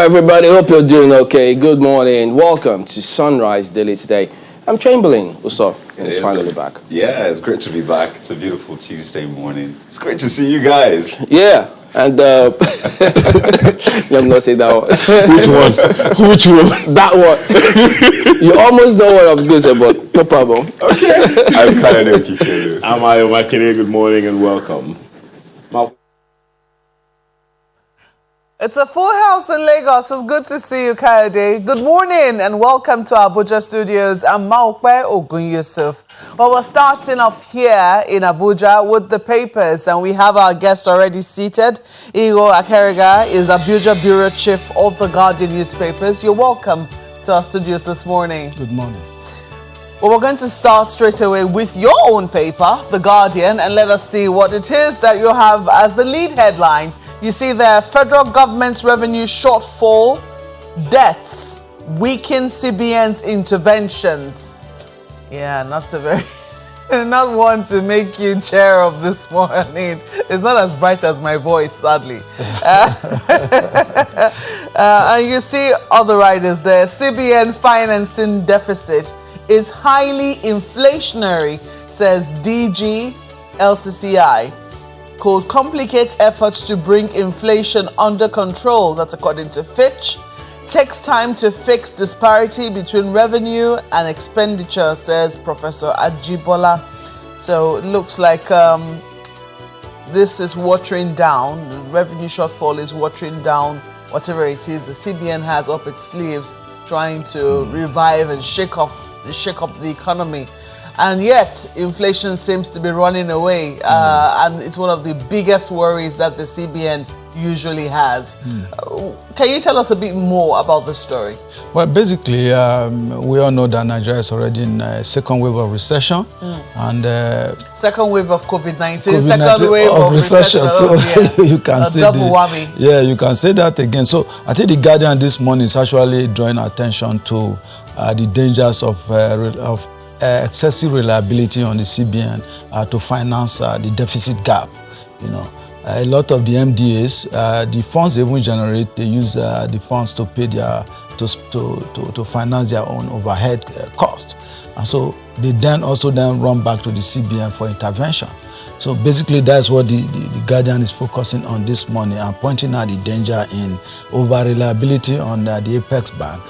everybody. Hope you're doing okay. Good morning. Welcome to Sunrise Daily today. I'm Chamberlain. What's up? It's finally back. Yeah, it's great to be back. It's a beautiful Tuesday morning. It's great to see you guys. Yeah, and I'm not saying that one. Which one? Which one? That one. You almost know what I was going to say, but no problem. Okay. I'm kind of okay. I'm Ayo Makine. Good morning and welcome. It's a full house in Lagos. It's good to see you, Kayode. Good morning and welcome to our Abuja studios. I'm Maokpe Ogun Yusuf. Well, we're starting off here in Abuja with the papers, and we have our guest already seated. Igor Akeriga is Abuja Bureau Chief of the Guardian newspapers. You're welcome to our studios this morning. Good morning. Well, we're going to start straight away with your own paper, The Guardian, and let us see what it is that you have as the lead headline. You see there, federal government's revenue shortfall, debts, weaken CBN's interventions. Yeah, not one to make you cheer up this morning. It's not as bright as my voice, sadly. And you see other writers there. CBN financing deficit is highly inflationary, says DG LCCI. Could complicate efforts to bring inflation under control. That's according to Fitch. Takes time to fix disparity between revenue and expenditure, says Professor Ajibola. So it looks like this is watering down. The revenue shortfall is watering down whatever it is the CBN has up its sleeves, trying to revive and shake up the economy. And yet, inflation seems to be running away, and it's one of the biggest worries that the CBN usually has. Can you tell us a bit more about the story? Well, basically, we all know that Nigeria is already in a second wave of recession. And second wave of COVID-19, second wave of recession. So you can say double whammy. Yeah, you can say that again. So I think the Guardian this morning is actually drawing attention to the dangers of excessive reliability on the CBN to finance the deficit gap. You know, a lot of the MDAs, the funds they even generate, they use the funds to pay their to finance their own overhead cost, and so they then run back to the CBN for intervention. So basically, that's what the Guardian is focusing on this morning and pointing out the danger in over-reliability on the Apex Bank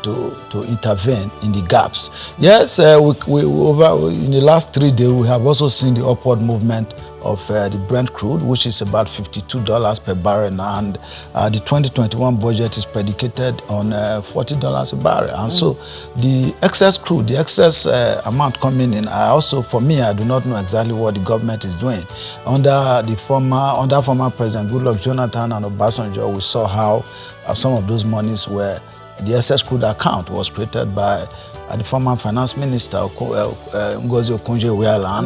to intervene in the gaps. Yes, we in the last 3 days, we have also seen the upward movement of the Brent crude, which is about $52 per barrel now, and the 2021 budget is predicated on $40 a barrel. And so the excess crude, the excess amount coming in, for me, I do not know exactly what the government is doing. Under former President Goodluck Jonathan and Obasanjo, we saw how some of those monies were, the excess crude account was created by the former finance minister Ngozi Okonjo-Iweala.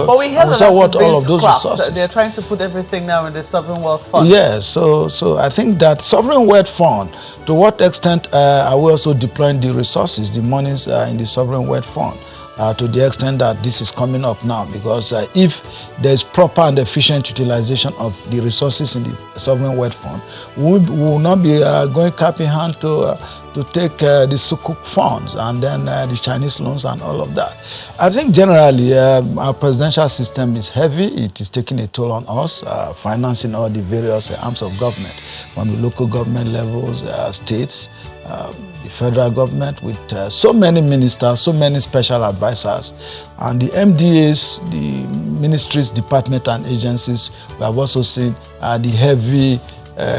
But we heard that what all of those resources. They're trying to put everything now in the sovereign wealth fund. Yeah, so I think that sovereign wealth fund, to what extent are we also deploying the resources, the monies in the sovereign wealth fund? To the extent that this is coming up now, because if there's proper and efficient utilization of the resources in the sovereign wealth fund, we will not be going cap in hand to take the Sukuk funds and then the Chinese loans and all of that. I think generally our presidential system is heavy. It is taking a toll on us, financing all the various arms of government, from the local government levels, states, the federal government, with so many ministers, so many special advisors, and the MDAs, the ministries, departments, and agencies. We have also seen the heavy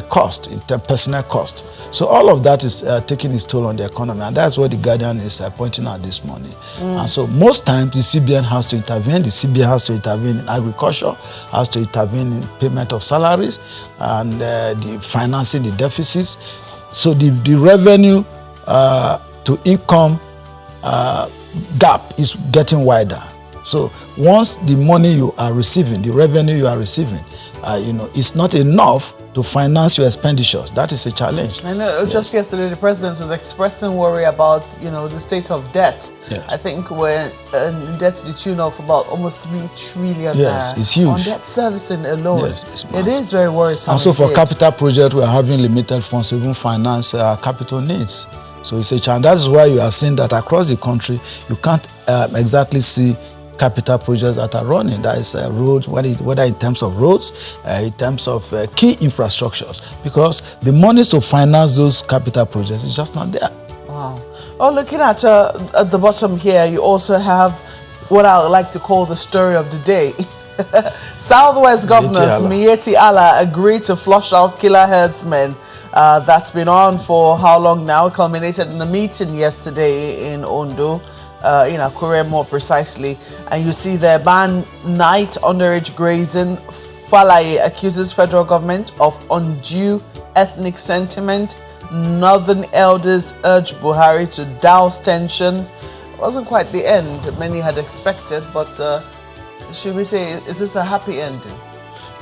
cost, personnel cost. So all of that is taking its toll on the economy, and that's what the Guardian is pointing out this morning. And so most times the CBN has to intervene. The CBN has to intervene in agriculture, has to intervene in payment of salaries, and the financing the deficits. So the revenue to income gap is getting wider. So once the money you are receiving, the revenue you are receiving, it's not enough to finance your expenditures. That is a challenge. I know. Just yesterday, the president was expressing worry about, the state of debt. Yes. I think we're in debt to the tune of about almost 3 trillion. Yes, it's huge. On debt servicing alone. Yes, it's it massive. is very worrisome. And so for indeed. capital projects, we are having limited funds to even finance capital needs. So it's a challenge. That is why you are seeing that across the country, you can't exactly see capital projects that are running. That is roads, whether in terms of roads, in terms of key infrastructures, because the monies to finance those capital projects is just not there. Wow. Oh, looking at the bottom here, you also have what I would like to call the story of the day. Southwest governors Miyetti Allah agreed to flush out killer herdsmen. That's been on for how long now? It culminated in a meeting yesterday in Ondo, in Akure more precisely. And you see there, ban night underage grazing. Falaye accuses federal government of undue ethnic sentiment. Northern elders urge Buhari to douse tension. It wasn't quite the end many had expected, but should we say, is this a happy ending?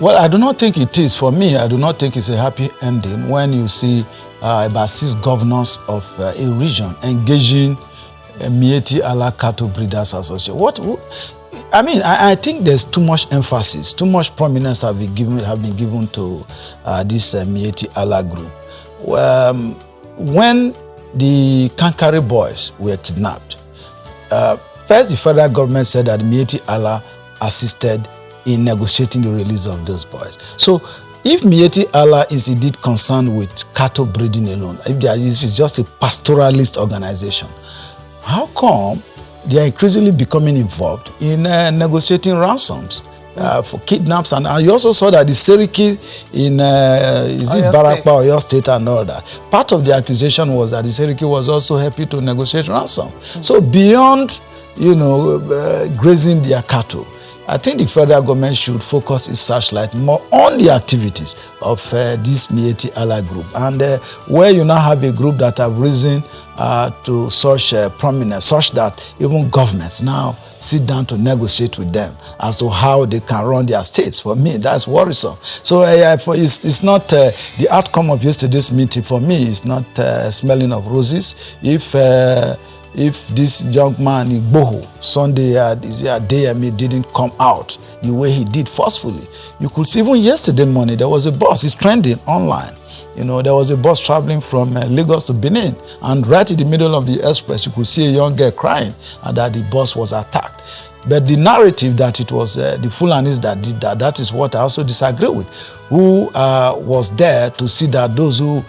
Well, I do not think it is. For me, I do not think it's a happy ending when you see about 6 governors of a region engaging Miyetti Allah Cattle Breeders Association. I think there's too much emphasis, too much prominence have been given to this Miyetti Allah group. When the Kankari boys were kidnapped, first the federal government said that Miyetti Allah assisted in negotiating the release of those boys. So if Miyetti Allah is indeed concerned with cattle breeding alone, if it's just a pastoralist organization, how come they are increasingly becoming involved in negotiating ransoms for kidnaps? And you also saw that the Secrecy in Barakpa or your state and all that. Part of the accusation was that the Secrecy was also happy to negotiate ransom. So beyond, grazing their cattle, I think the federal government should focus its searchlight more on the activities of this Miyetti Allah group. And where you now have a group that have risen to such prominence, such that even governments now sit down to negotiate with them as to how they can run their states. For me, that's worrisome. So it's not the outcome of yesterday's meeting. For me, it's not smelling of roses. If this young man in Boho, Sunday DME didn't come out the way he did forcefully, you could see even yesterday morning there was a bus, it's trending online. There was a bus traveling from Lagos to Benin, and right in the middle of the express, you could see a young girl crying and that the bus was attacked. But the narrative that it was the Fulanis that did that is what I also disagree with. Who was there to see that those who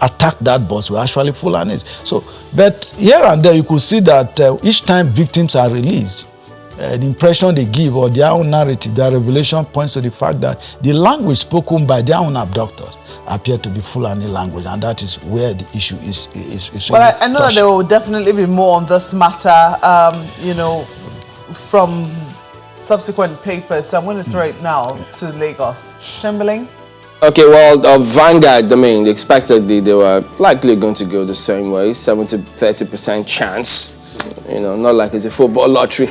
attacked that bus were actually Fulanis. So, but here and there you could see that each time victims are released, the impression they give or their own narrative, their revelation points to the fact that the language spoken by their own abductors appear to be Fulani language, and that is where the issue is But I know that there will definitely be more on this matter, from subsequent papers. So I'm going to throw it now to Lagos. Chamberlain? Okay, well, Vanguard, expectedly they were likely going to go the same way, 70-30% chance, not like it's a football lottery.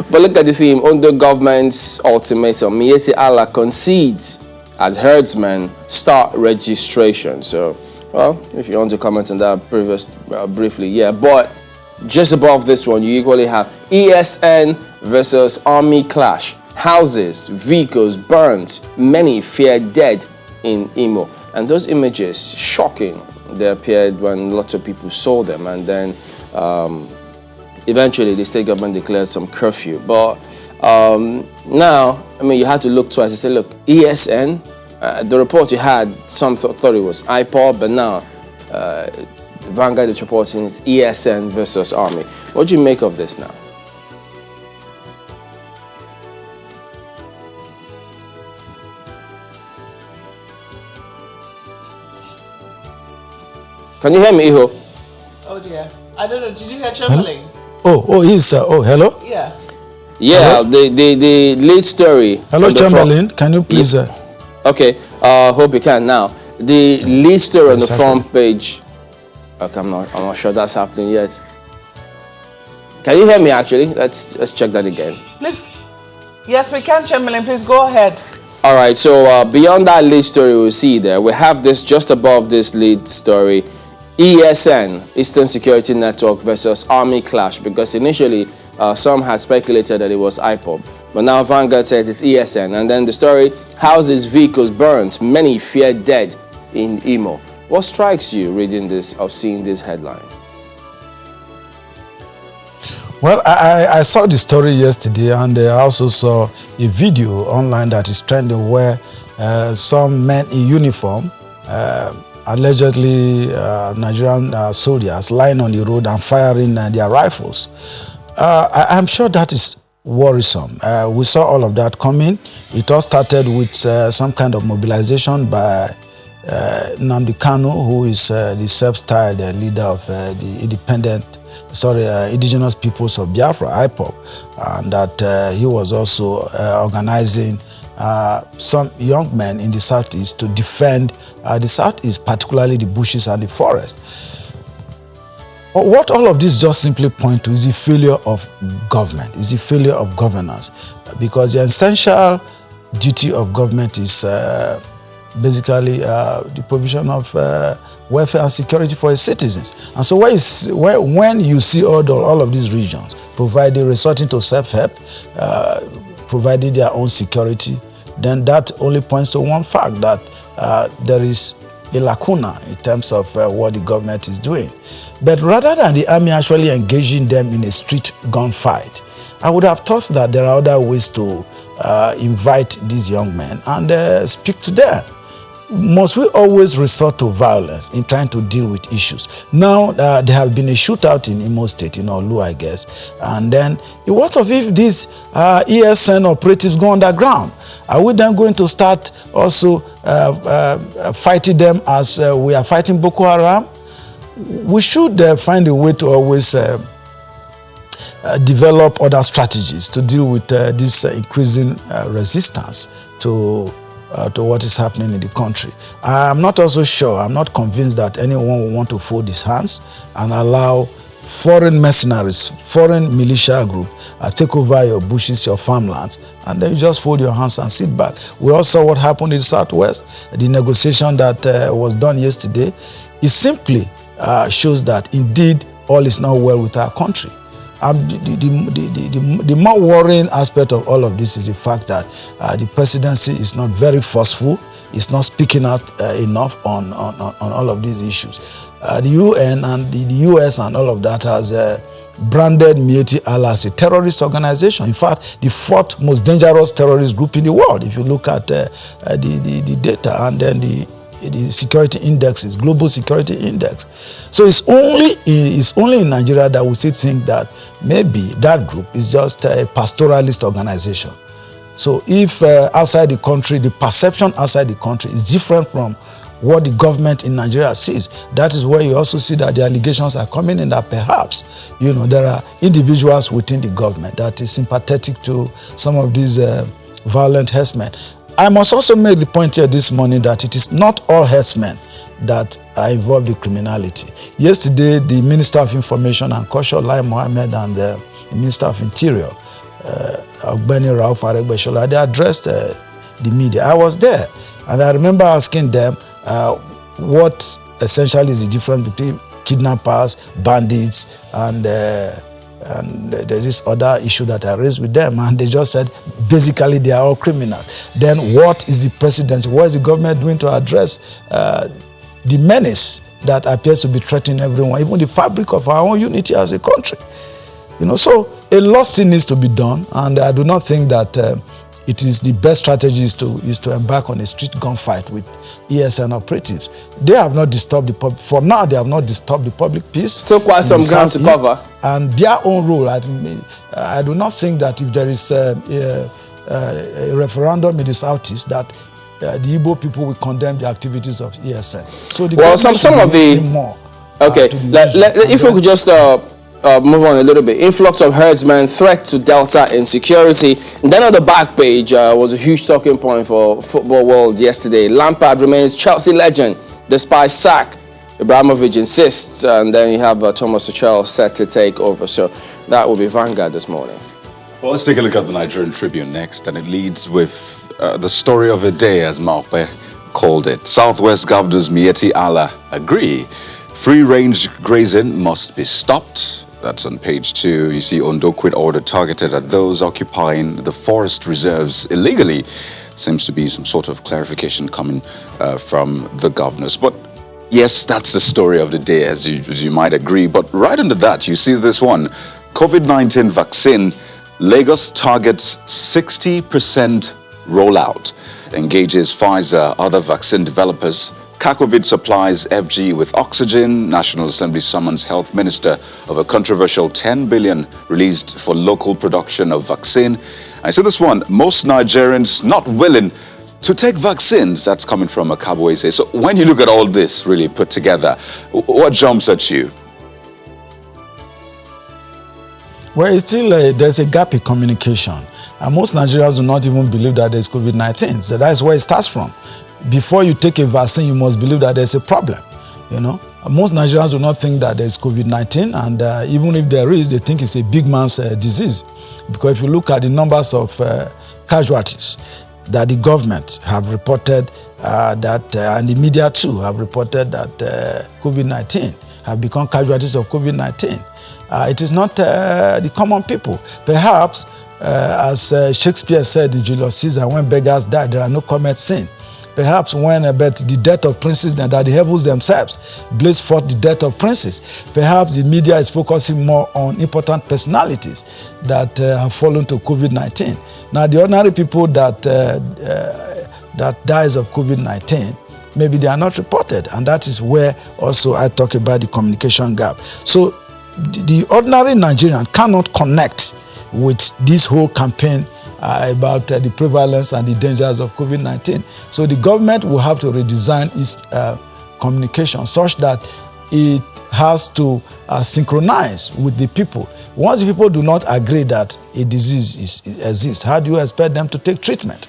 But look at the theme, under government's ultimatum, Miyetti Allah concedes as herdsmen start registration. So, well, if you want to comment on that briefly, yeah. But just above this one, you equally have ESN versus Army clash. Houses, vehicles burned, many fear dead in Imo. And those images, shocking, they appeared when lots of people saw them. And then eventually the state government declared some curfew. But now, you had to look twice to say, look, ESN, the report you had, some thought it was IPOB, but now Vanguard is reporting it's ESN versus Army. What do you make of this now? Can you hear me, Iho? Oh dear. I don't know. Did you hear Chamberlain? Oh, he's hello? Yeah. Yeah, hello? The lead story. Hello, Chamberlain. Can you please? Okay, hope you can now. The lead story on the front page. Okay, I'm not sure that's happening yet. Can you hear me actually? Let's check that again. Please. Yes, we can, Chamberlain. Please go ahead. All right, so beyond that lead story we see there, we have this just above this lead story, ESN, Eastern Security Network versus Army clash, because initially some had speculated that it was IPOB, but now Vanguard says it's ESN. And then the story, houses, vehicles burnt, many feared dead in Imo. What strikes you reading this or seeing this headline? Well, I saw the story yesterday, and I also saw a video online that is trending where some men in uniform, allegedly Nigerian soldiers, lying on the road and firing their rifles. I'm sure that is worrisome. We saw all of that coming. It all started with some kind of mobilization by Nnamdi Kanu, who is the self-styled leader of the Indigenous Peoples of Biafra, IPOB, and that he was also organizing some young men in the southeast to defend the southeast, particularly the bushes and the forest. What all of this just simply point to is the failure of government, is the failure of governance, because the essential duty of government is basically the provision of welfare and security for its citizens. And so when you see all of these regions resorting to self-help, providing their own security, then that only points to one fact, that there is a lacuna in terms of what the government is doing. But rather than the army actually engaging them in a street gunfight, I would have thought that there are other ways to invite these young men and speak to them. Must we always resort to violence in trying to deal with issues? Now, there have been a shootout in Imo State, in Olu, I guess. And then, what if these ESN operatives go underground? Are we then going to start also fighting them as we are fighting Boko Haram? We should find a way to always develop other strategies to deal with this increasing resistance to what is happening in the country. I'm not also sure, I'm not convinced that anyone will want to fold his hands and allow foreign mercenaries, foreign militia group take over your bushes, your farmlands, and then you just fold your hands and sit back. We all saw what happened in the Southwest. The negotiation that was done yesterday, it simply shows that indeed all is not well with our country. The more worrying aspect of all of this is the fact that the presidency is not very forceful, it's not speaking out enough on all of these issues. The UN and the US and all of that has branded Miyetti Allah as a terrorist organization. In fact, the fourth most dangerous terrorist group in the world, if you look at the data and then the security indexes, global security index. So it's only in Nigeria that we still think that maybe that group is just a pastoralist organization. So if outside the country, the perception outside the country is different from what the government in Nigeria sees, that is where you also see that the allegations are coming in that perhaps, there are individuals within the government that is sympathetic to some of these violent herdsmen. I must also make the point here this morning that it is not all herdsmen that are involved in criminality. Yesterday, the Minister of Information and Culture, Lai Mohammed, and the Minister of Interior, Ogbeni Rauf Aregbesola, they addressed the media. I was there, and I remember asking them what essentially is the difference between kidnappers, bandits, and there's this other issue that I raised with them, and they just said basically they are all criminals. Then what is the presidency, what is the government doing to address the menace that appears to be threatening everyone, even the fabric of our own unity as a country? So a lot still needs to be done, and I do not think that it is the best strategy is to embark on a street gunfight with ESN operatives. They have not disturbed the public. For now, they have not disturbed the public peace. Still quite some ground to cover. And their own role, I do not think that if there is a referendum in the Southeast that the Igbo people will condemn the activities of ESN. So the some of the more. Okay, if we could just move on a little bit. Influx of herdsmen, threat to Delta insecurity. And then on the back page was a huge talking point for football world yesterday. Lampard remains Chelsea legend despite sack. Abramovich insists, and then you have Thomas Tuchel set to take over. So that will be Vanguard this morning. Well, let's take a look at the Nigerian Tribune next, and it leads with the story of a day, as MACBAN called it. Southwest governors Miyetti Allah agree free-range grazing must be stopped. That's on page 2. You see Ondo quit order targeted at those occupying the forest reserves illegally. Seems to be some sort of clarification coming from the governors. But yes, that's the story of the day, as you might agree. But right under that, you see this one. COVID-19 vaccine, Lagos targets 60% rollout. Engages Pfizer, other vaccine developers. Kakovid supplies FG with oxygen. National Assembly summons Health Minister of a controversial 10 billion released for local production of vaccine. I see this one, most Nigerians not willing to take vaccines. That's coming from a Kabwese. So when you look at all this really put together, what jumps at you? Well, it's still there's a gap in communication. And most Nigerians do not even believe that there's COVID-19. So that's where it starts from. Before you take a vaccine, you must believe that there's a problem. You know, most Nigerians do not think that there's COVID-19, and even if there is, they think it's a big man's disease. Because if you look at the numbers of casualties that the government have reported, and the media too have reported that COVID-19 have become casualties of COVID-19. It is not the common people. Perhaps, as Shakespeare said in Julius Caesar, when beggars die, there are no comets seen. Perhaps when about the death of princes, that the heavens themselves blaze forth the death of princes. Perhaps the media is focusing more on important personalities that have fallen to COVID-19. Now, the ordinary people that dies of COVID-19, maybe they are not reported, and that is where also I talk about the communication gap. So the ordinary Nigerian cannot connect with this whole campaign about the prevalence and the dangers of COVID-19. So the government will have to redesign its communication such that it has to synchronize with the people. Once the people do not agree that a disease exists, how do you expect them to take treatment?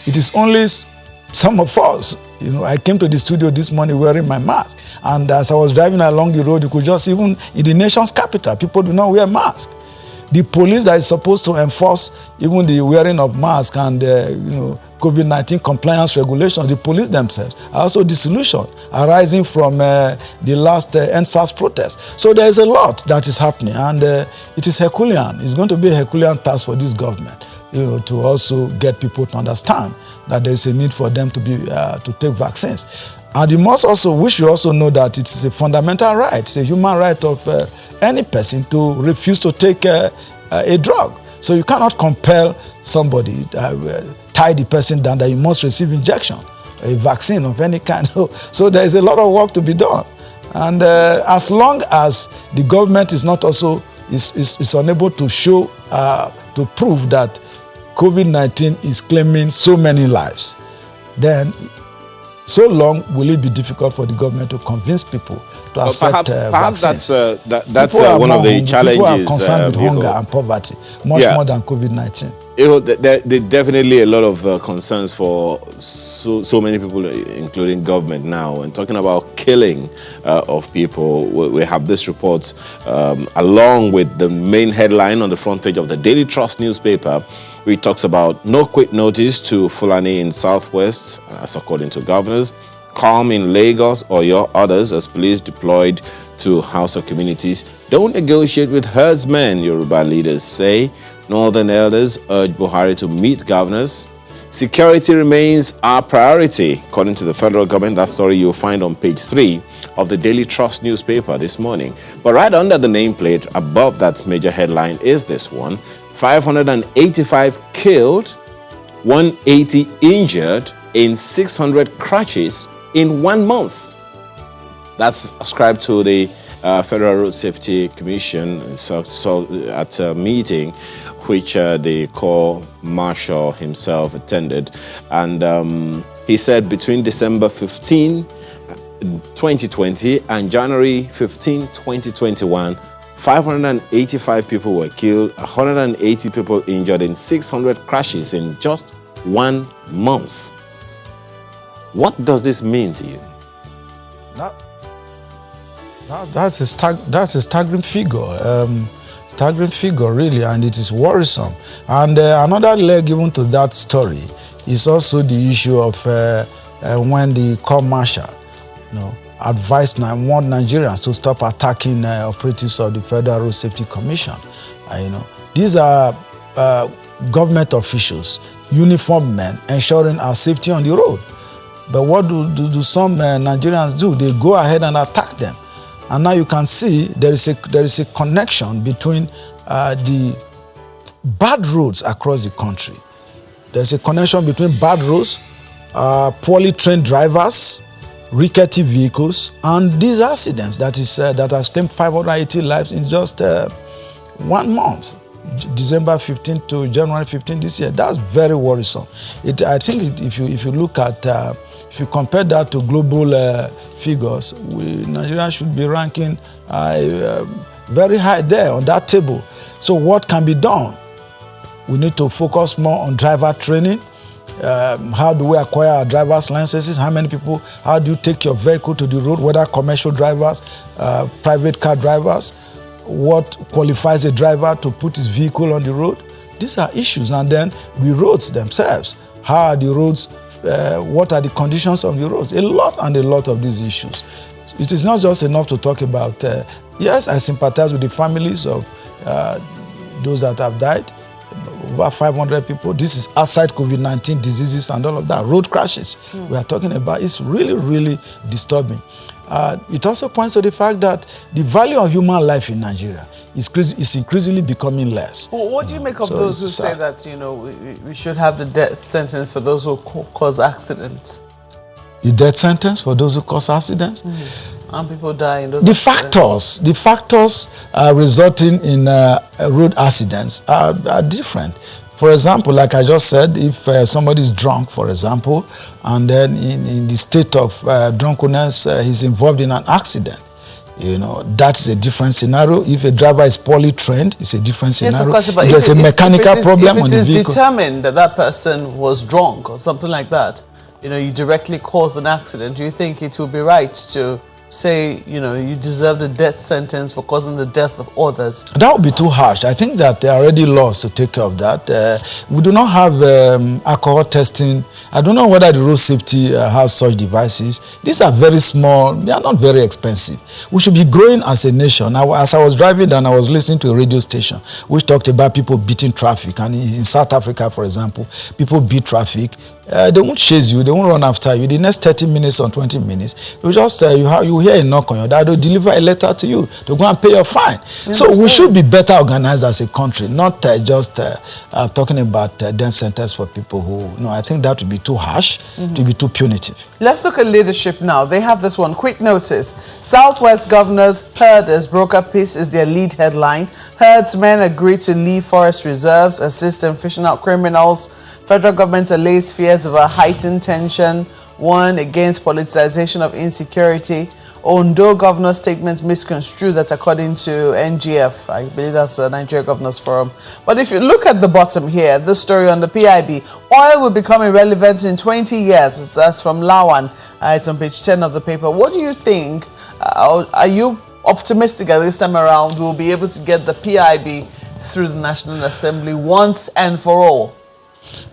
It is only some of us. You know, I came to the studio this morning wearing my mask, and as I was driving along the road, you could just, even in the nation's capital, people do not wear masks. The police that is supposed to enforce even the wearing of masks and COVID-19 compliance regulations, the police themselves are also disillusioned, arising from the last NSAS protest. So there is a lot that is happening, and it is Herculean. It's going to be a Herculean task for this government, to also get people to understand that there is a need for them to take vaccines. And we should also know that it is a fundamental right. It's a human right of any person to refuse to take a drug. So you cannot compel somebody, tie the person down that you must receive injection, a vaccine of any kind. So there is a lot of work to be done. And as long as the government is not also is unable to show, to prove that COVID-19 is claiming so many lives, then so long will it be difficult for the government to convince people to accept perhaps vaccines. that's one of the challenges. People are concerned with hunger and poverty, much more than COVID-19. There are definitely a lot of concerns for so many people, including government now. And talking about killing of people, we have this report along with the main headline on the front page of the Daily Trust newspaper, which talks about no quit notice to Fulani in Southwest, as according to governors, calm in Lagos or your others as police deployed to Hausa communities. Don't negotiate with herdsmen, Yoruba leaders say. Northern elders urge Buhari to meet governors. Security remains our priority, according to the federal government. That story you'll find on page 3 of the Daily Trust newspaper this morning. But right under the nameplate, above that major headline, is this one: 585 killed, 180 injured in 600 crashes in 1 month. That's ascribed to the Federal Road Safety Commission at a meeting which the Corps Marshal himself attended. And he said between December 15, 2020 and January 15, 2021, 585 people were killed, 180 people injured in 600 crashes in just 1 month. What does this mean to you? That's a staggering figure. Staggering figure, really, and it is worrisome. And another leg given to that story is also the issue of when the court martial, advised warned Nigerians to stop attacking operatives of the Federal Road Safety Commission. These are government officials, uniformed men, ensuring our safety on the road. But what do some Nigerians do? They go ahead and attack them. And now you can see there is a connection between the bad roads across the country. There's a connection between bad roads, poorly trained drivers, rickety vehicles, and these accidents that has claimed 580 lives in just 1 month, December 15 to January 15 this year. That's very worrisome. I think if you look at, if you compare that to global figures, Nigeria should be ranking very high there on that table. So what can be done? We need to focus more on driver training. How do we acquire our driver's licenses? How many people? How do you take your vehicle to the road, whether commercial drivers, private car drivers? What qualifies a driver to put his vehicle on the road? These are issues. And then the roads themselves. How are the roads? What are the conditions of the roads? A lot of these issues. It is not just enough to talk about, yes, I sympathize with the families of those that have died, over 500 people. This is outside COVID-19 diseases and all of that, road crashes we are talking about. It's really, really disturbing. It also points to the fact that the value of human life in Nigeria is increasingly becoming less. Well, what do you make of those who say that, we should have the death sentence for those who cause accidents? The death sentence for those who cause accidents? And people die in those accidents. The factors resulting in road accidents are different. For example, like I just said, if somebody is drunk, for example, and then in the state of drunkenness, he's involved in an accident, that's a different scenario. If a driver is poorly trained, it's a different scenario. Yes, of course, if there's a mechanical problem on the vehicle. If it is determined that that person was drunk or something like that, you directly caused an accident, do you think it would be right to say, you deserve the death sentence for causing the death of others? That would be too harsh. I think that there are already laws to take care of that. We do not have alcohol testing. I don't know whether the road safety has such devices. These are very small. They are not very expensive. We should be growing as a nation. As I was driving and I was listening to a radio station which talked about people beating traffic. And in South Africa, for example, people beat traffic. They won't chase you. They won't run after you. The next 30 minutes or 20 minutes, you just you hear a knock on your door. They'll deliver a letter to you to go and pay your fine. So we should be better organized as a country, not just talking about death sentence for people who. No, I think that would be too harsh. To be too punitive. Let's look at leadership now. They have this one. Quick notice: Southwest governors, herders, broker peace is their lead headline. Herdsmen agree to leave forest reserves, assist in fishing out criminals. Federal government allays fears of a heightened tension, warn against politicization of insecurity. Ondo governor statement misconstrued, that's according to NGF. I believe that's the Nigeria Governors Forum. But if you look at the bottom here, this story on the PIB, oil will become irrelevant in 20 years. That's from Lawan. It's on page 10 of the paper. What do you think? Are you optimistic that this time around we'll be able to get the PIB through the National Assembly once and for all?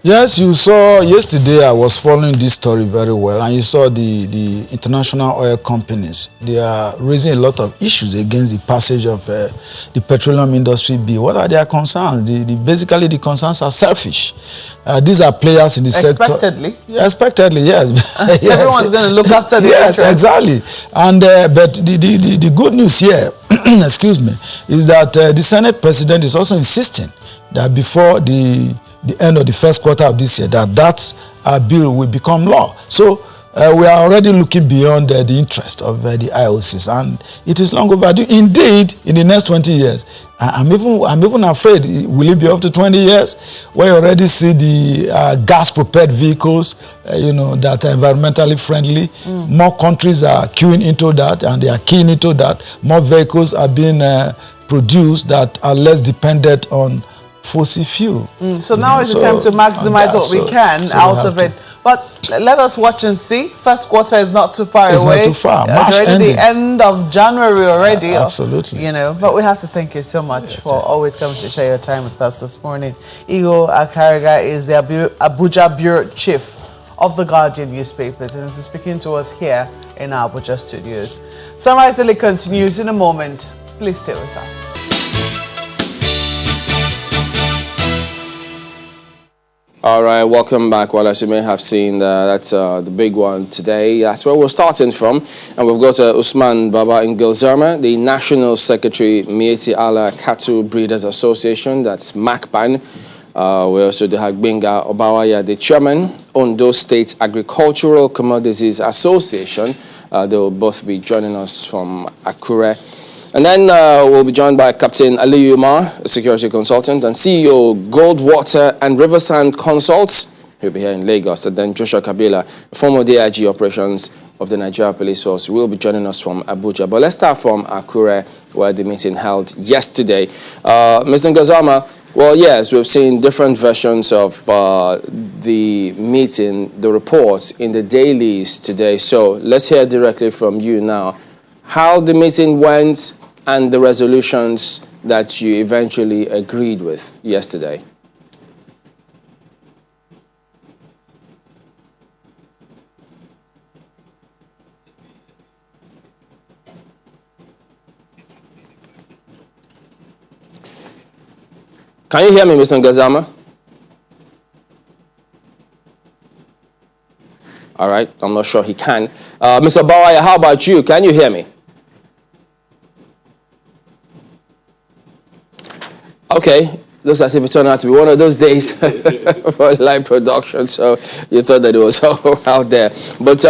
Yes, you saw yesterday, I was following this story very well, and you saw the international oil companies. They are raising a lot of issues against the passage of the Petroleum Industry Bill. What are their concerns? Basically, the concerns are selfish. These are players in the sector. Expectedly? Yeah, expectedly, yes. Yes. Everyone's going to look after the yes, interest. Exactly. And but the good news here, excuse me, is that the Senate President is also insisting that before the end of the first quarter of this year, that bill will become law. So we are already looking beyond the interest of the IOCs, and it is long overdue. Indeed, in the next 20 years, I'm even afraid, will it be up to 20 years, where you already see the gas-propelled vehicles, that are environmentally friendly. More countries are queuing into that, and they are keying into that. More vehicles are being produced that are less dependent on fossil fuel. So now is the time to maximize what we can out of it. But But let us watch and see. First quarter is not too far away. It's not too far. It's March already ending. the end of January already. Absolutely. You know, but we have to thank you so much for always coming to share your time with us this morning. Igo Akariga is the Abuja Bureau Chief of the Guardian newspapers, and is speaking to us here in our Abuja studios. Sunrise Daily continues in a moment. Please stay with us. All right, welcome back. Well, as you may have seen, that's the big one today. That's where we're starting from. And we've got Usman Baba Ngilzarma, the National Secretary, Miyetti Allah Cattle Breeders Association, that's MACBAN. We also do have Benga Obawaya, the Chairman, Ondo State Agricultural Commodities Association. They will both be joining us from Akure. And then we'll be joined by Captain Ali Umar, a security consultant, and CEO Goldwater and Riverside Consults. He'll be here in Lagos. And then Joshua Kabila, former DIG operations of the Nigeria Police Force, will be joining us from Abuja. But let's start from Akure, where the meeting held yesterday. Mr. Ngazama, well, yes, we've seen different versions of the meeting, the reports in the dailies today. So let's hear directly from you now how the meeting went and the resolutions that you eventually agreed with yesterday. Can you hear me, Mr. Ngazama? All right, I'm not sure he can. Mr. Bawaya, how about you? Can you hear me? Okay, looks as if it turned out to be one of those days for live production, so you thought that it was all out there. But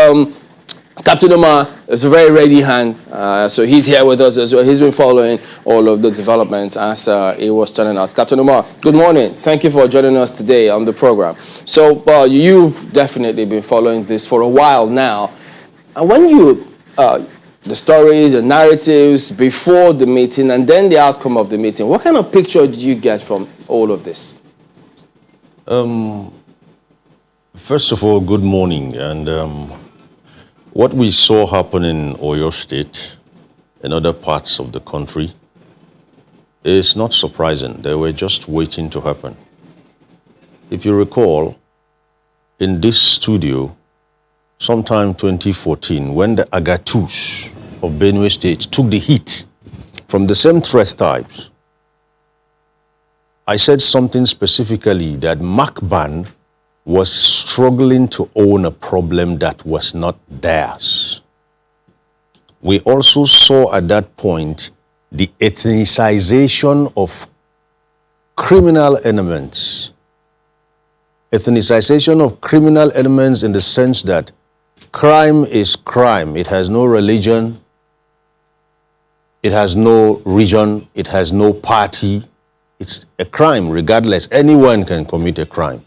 Captain Omar is a very ready hand, so he's here with us as well. He's been following all of the developments as it was turning out. Captain Omar, good morning. Thank you for joining us today on the program. So you've definitely been following this for a while now. And when you, the stories and narratives before the meeting and then the outcome of the meeting, what kind of picture did you get from all of this? First of all, good morning. And what we saw happen in Oyo State and other parts of the country is not surprising. They were just waiting to happen. If you recall, in this studio, sometime 2014, when the Agatus of Benue State took the heat from the same threat types, I said something specifically that MACBAN was struggling to own a problem that was not theirs. We also saw at that point the ethnicization of criminal elements. Ethnicization of criminal elements in the sense that crime is crime. It has no religion, it has no region, it has no party. It's a crime regardless. Anyone can commit a crime.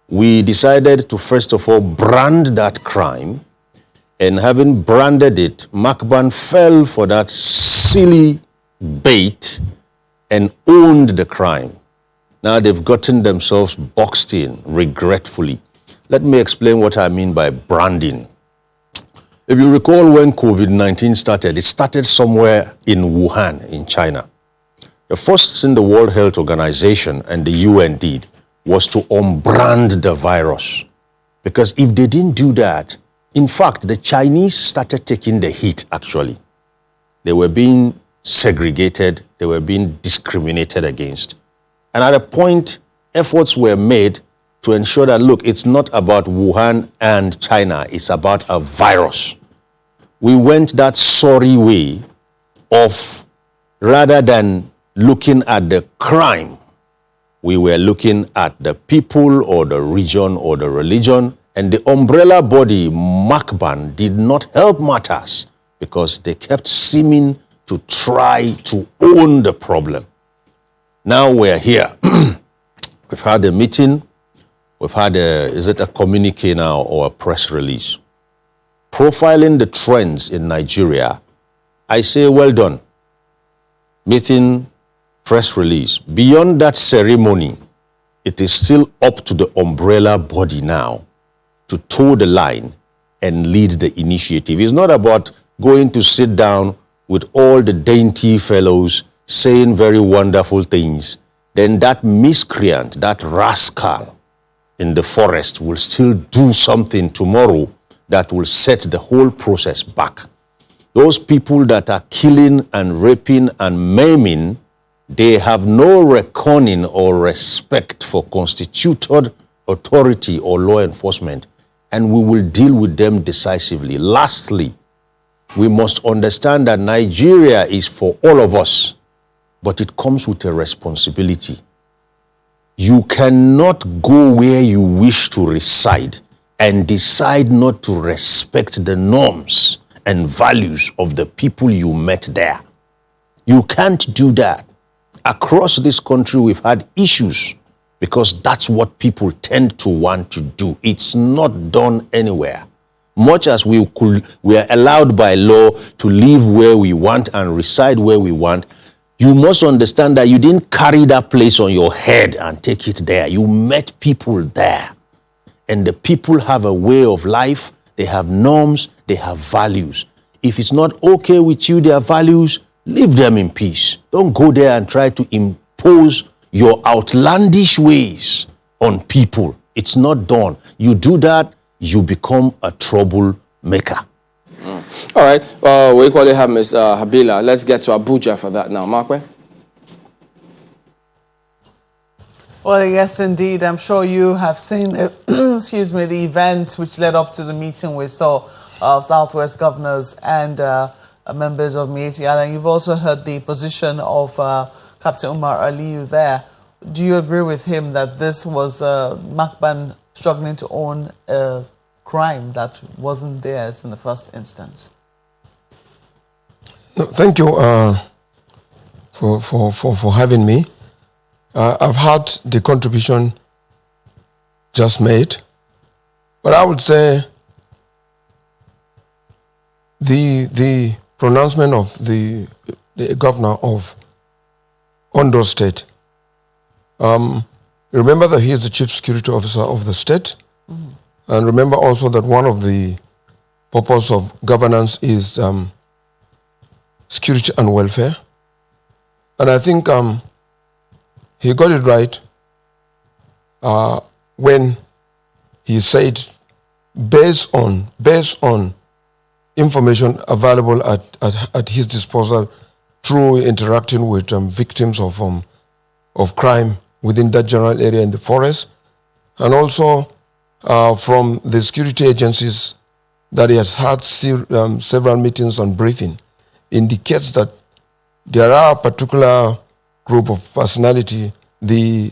We decided to first of all brand that crime, and having branded it, MACBAN fell for that silly bait and owned the crime. Now they've gotten themselves boxed in, regretfully. Let me explain what I mean by branding. If you recall when COVID-19 started, it started somewhere in Wuhan, in China. The first thing the World Health Organization and the UN did was to unbrand the virus. Because if they didn't do that, in fact, the Chinese started taking the heat, actually. They were being segregated, they were being discriminated against. And at a point, efforts were made to ensure that, look, it's not about Wuhan and China, it's about a virus. We went that sorry way of, rather than looking at the crime, we were looking at the people or the region or the religion, and the umbrella body, MACBAN, did not help matters because they kept seeming to try to own the problem. Now we're here. We've had a meeting. We've had is it a communique now or a press release? Profiling the trends in Nigeria, I say well done. Meeting, press release. Beyond that ceremony, it is still up to the umbrella body now to toe the line and lead the initiative. It's not about going to sit down with all the dainty fellows saying very wonderful things. Then that miscreant, that rascal in the forest will still do something tomorrow that will set the whole process back. Those people that are killing and raping and maiming, they have no reckoning or respect for constituted authority or law enforcement, and we will deal with them decisively. Lastly, we must understand that Nigeria is for all of us, but it comes with a responsibility. You cannot go where you wish to reside and decide not to respect the norms and values of the people you met there. You can't do that. Across this country, we've had issues because that's what people tend to want to do. It's not done anywhere. Much as we are allowed by law to live where we want and reside where we want, you must understand that you didn't carry that place on your head and take it there. You met people there. And the people have a way of life, they have norms, they have values. If it's not okay with you, their values, leave them in peace. Don't go there and try to impose your outlandish ways on people. It's not done. You do that, you become a troublemaker. All right, we equally have Ms. Habila. Let's get to Abuja for that now. MACBAN? Well, yes, indeed. I'm sure you have seen, excuse me, the event which led up to the meeting we saw of Southwest governors and members of Miyetti Allah. And you've also heard the position of Captain Umar Aliyu there. Do you agree with him that this was MACBAN struggling to own a crime that wasn't theirs in the first instance? No, thank you for having me. I've had the contribution just made, but I would say the pronouncement of the governor of Ondo State. Remember that he is the chief security officer of the state. Mm-hmm. And remember also that one of the purpose of governance is security and welfare. And I think he got it right when he said, based on information available at his disposal through interacting with victims of crime within that general area in the forest, and also from the security agencies that he has had several meetings on briefing, indicates that there are a particular group of personality, the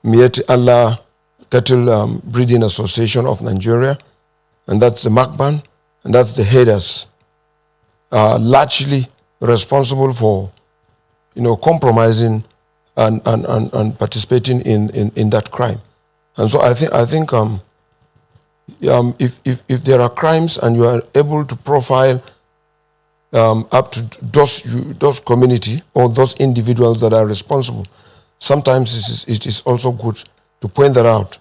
Miyetti Allah Cattle Breeding Association of Nigeria, and that's the MACBAN, and that's the headers, largely responsible for, compromising and participating in that crime. And so I think if there are crimes and you are able to profile up to those community or those individuals that are responsible, sometimes it is also good to point that out.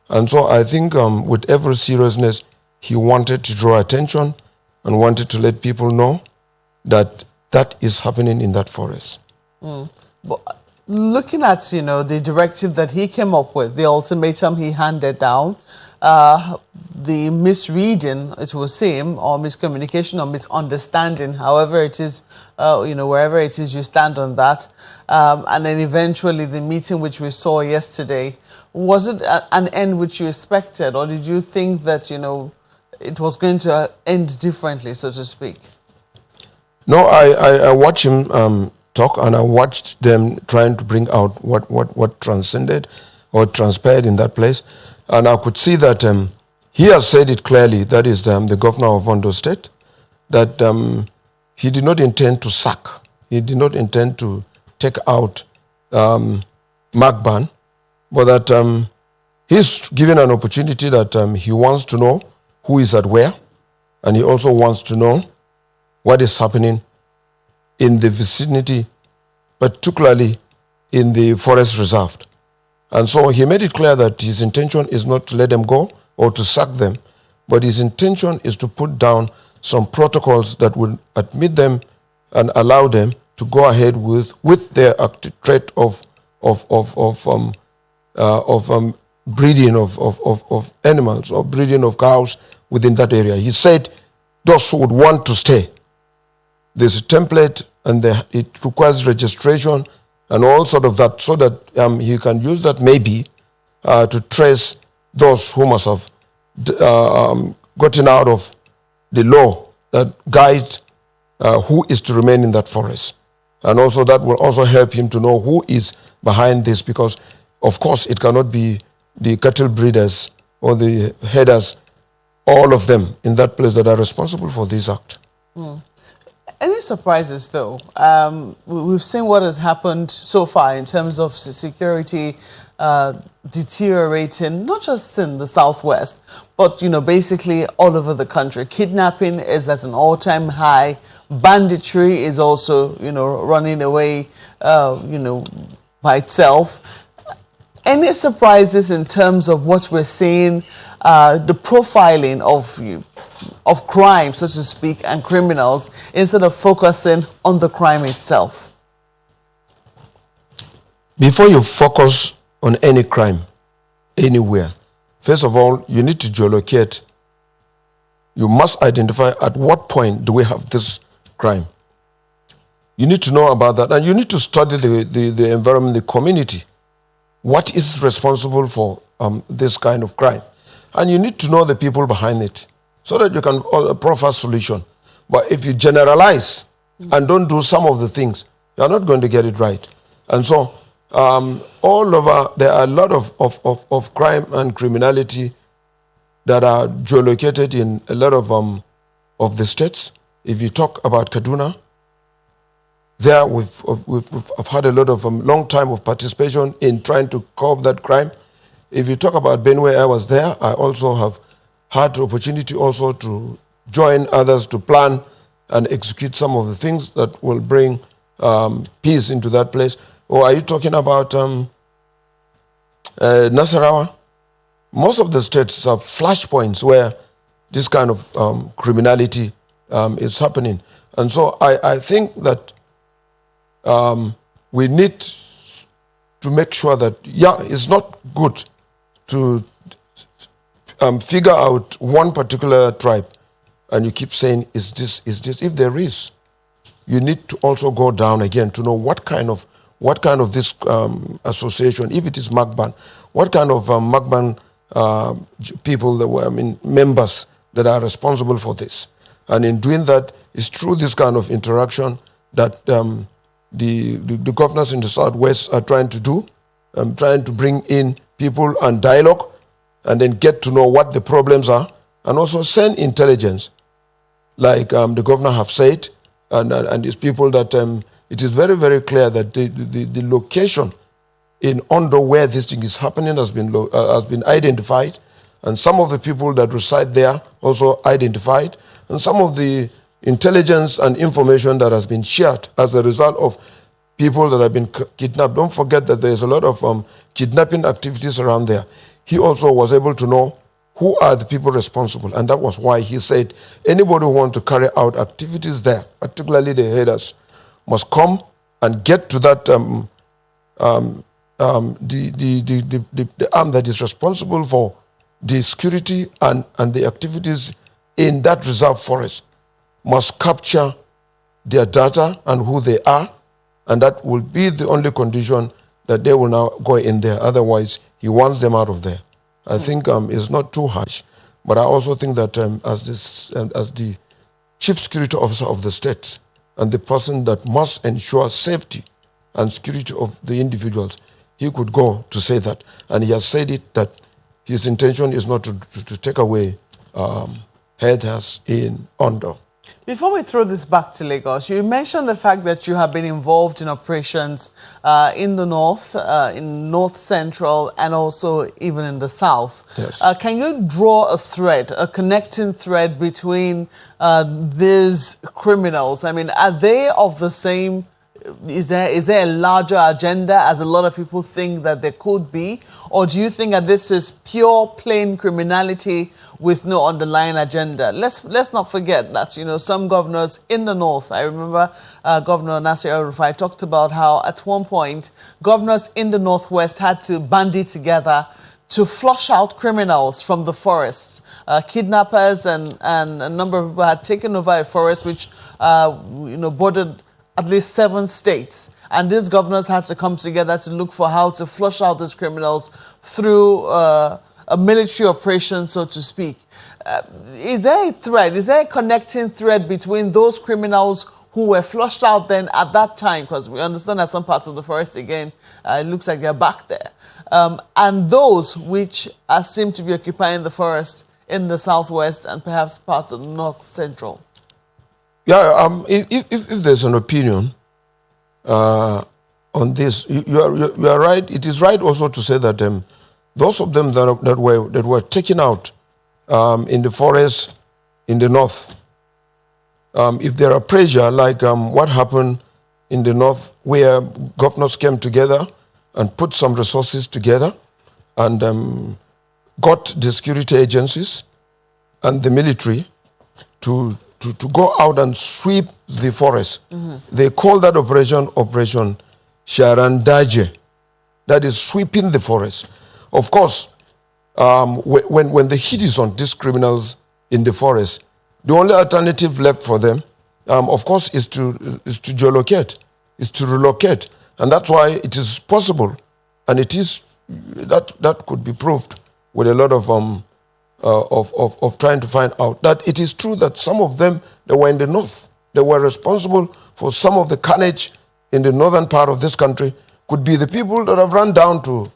And so I think with every seriousness, he wanted to draw attention and wanted to let people know that that is happening in that forest. Mm. But looking at, the directive that he came up with, the ultimatum he handed down, the misreading, it will seem, or miscommunication or misunderstanding, however it is, wherever it is you stand on that, and then eventually the meeting which we saw yesterday, was it an end which you expected, or did you think that, it was going to end differently, so to speak? No, I watched him talk, and I watched them trying to bring out what transcended or transpired in that place. And I could see that he has said it clearly, that is the governor of Ondo State, that he did not intend to sack. He did not intend to take out MACBAN, but that he's given an opportunity that he wants to know who is at where, and he also wants to know what is happening in the vicinity, particularly in the forest reserve. And so he made it clear that his intention is not to let them go or to sack them, but his intention is to put down some protocols that will admit them and allow them to go ahead with their threat of breeding of animals or breeding of cows within that area. He said those who would want to stay, there's a template and it requires registration and all sort of that, so that he can use that maybe to trace those who must have gotten out of the law that guides who is to remain in that forest. And also that will also help him to know who is behind this, because of course it cannot be the cattle breeders or the headers, all of them in that place that are responsible for this act. Any surprises though? We've seen what has happened so far in terms of security deteriorating, not just in the southwest, but basically all over the country. Kidnapping is at an all-time high. Banditry is also running away by itself. Any surprises in terms of what we're seeing, the profiling of crime, so to speak, and criminals, instead of focusing on the crime itself? Before you focus on any crime anywhere, first of all, you need to geolocate. You must identify at what point do we have this crime. You need to know about that, and you need to study the environment, the community. What is responsible for this kind of crime? And you need to know the people behind it, so that you can proffer a solution. But if you generalize and don't do some of the things, you're not going to get it right. And so all over, there are a lot of crime and criminality that are geolocated in a lot of the states. If you talk about Kaduna, there we've had a lot of long time of participation in trying to curb that crime. If you talk about Benue, I was there. I also have had the opportunity also to join others to plan and execute some of the things that will bring peace into that place. Or are you talking about Nasarawa? Most of the states have flashpoints where this kind of criminality is happening. And so I think that we need to make sure that, it's not good to figure out one particular tribe and you keep saying, is this? If there is, you need to also go down again to know what kind of this association, if it is MACBAN, what kind of MACBAN people that were, members that are responsible for this. And in doing that, it's through this kind of interaction that the governors in the Southwest are trying to do, trying to bring in people and dialogue, and then get to know what the problems are, and also send intelligence, like the governor have said, and these people that it is very, very clear that the location in Ondo where this thing is happening has been identified, and some of the people that reside there also identified, and some of the intelligence and information that has been shared as a result of people that have been kidnapped. Don't forget that there's a lot of kidnapping activities around there. He also was able to know who are the people responsible, and that was why he said anybody who wants to carry out activities there, particularly the headers, must come and get to that the arm that is responsible for the security and the activities in that reserve forest, must capture their data and who they are, and that will be the only condition that they will now go in there. Otherwise, he wants them out of there. I think it's not too harsh, but I also think that as the chief security officer of the state and the person that must ensure safety and security of the individuals, he could go to say that. And he has said it, that his intention is not to take away headers in Ondo. Before we throw this back to Lagos, you mentioned the fact that you have been involved in operations in the north, in north central, and also even in the south. Yes. Can you draw a thread, a connecting thread between these criminals? I mean, are they of the same is there a larger agenda, as a lot of people think that there could be? Or do you think that this is pure, plain criminality with no underlying agenda? Let's not forget that, you know, some governors in the north, I remember Governor Nasir El-Rufai talked about how at one point governors in the northwest had to bandy together to flush out criminals from the forests. Kidnappers and a number of people had taken over a forest which bordered at least 7 states. And these governors had to come together to look for how to flush out these criminals through a military operation, so to speak. Is there a thread? Is there a connecting thread between those criminals who were flushed out then at that time, because we understand that some parts of the forest, again, it looks like they're back there, and those which seem to be occupying the forest in the southwest and perhaps parts of the north central? Yeah, if there's an opinion on this, you are right. It is right also to say that those of them that were taken out in the forest in the north, if there are pressure like what happened in the north, where governors came together and put some resources together and got the security agencies and the military to go out and sweep the forest. Mm-hmm. They call that Operation Sharandaje. That is sweeping the forest. Of course, when the heat is on these criminals in the forest, the only alternative left for them, of course, is to geolocate, is to relocate. And that's why it is possible, and it is that could be proved with a lot of trying to find out that it is true that some of them that were in the north, they were responsible for some of the carnage in the northern part of this country, could be the people that have run down to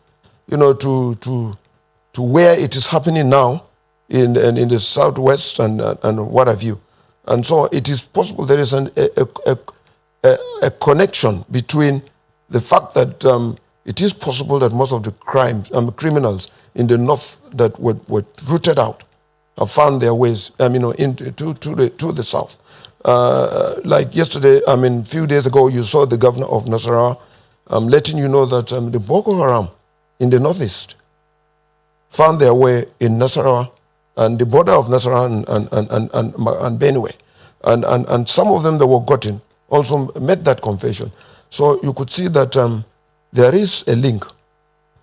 where it is happening now in the southwest and what have you. And so it is possible there is a connection between the fact that it is possible that most of the criminals in the north that were rooted out have found their ways, to the south. Like yesterday, a few days ago, you saw the governor of Nasarawa letting you know that the Boko Haram in the northeast found their way in Nasarawa and the border of Nasarawa and Benue. And some of them that were gotten also made that confession. So you could see that there is a link.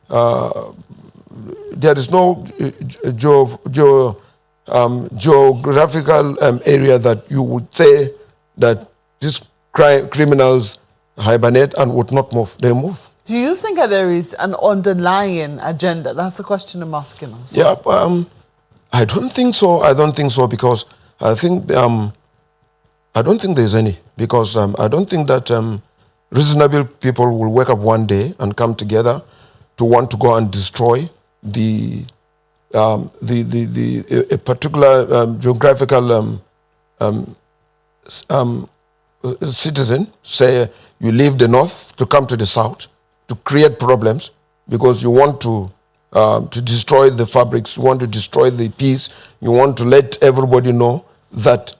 There is no geographical area that you would say that these criminals hibernate and would not move. They move. Do you think that there is an underlying agenda? That's the question I'm asking also. Yeah, I don't think so. I don't think so, because I think I don't think there's any, because I don't think that reasonable people will wake up one day and come together to want to go and destroy a particular geographical citizen. Say you leave the north to come to the south to create problems because you want to destroy the fabrics, you want to destroy the peace, you want to let everybody know that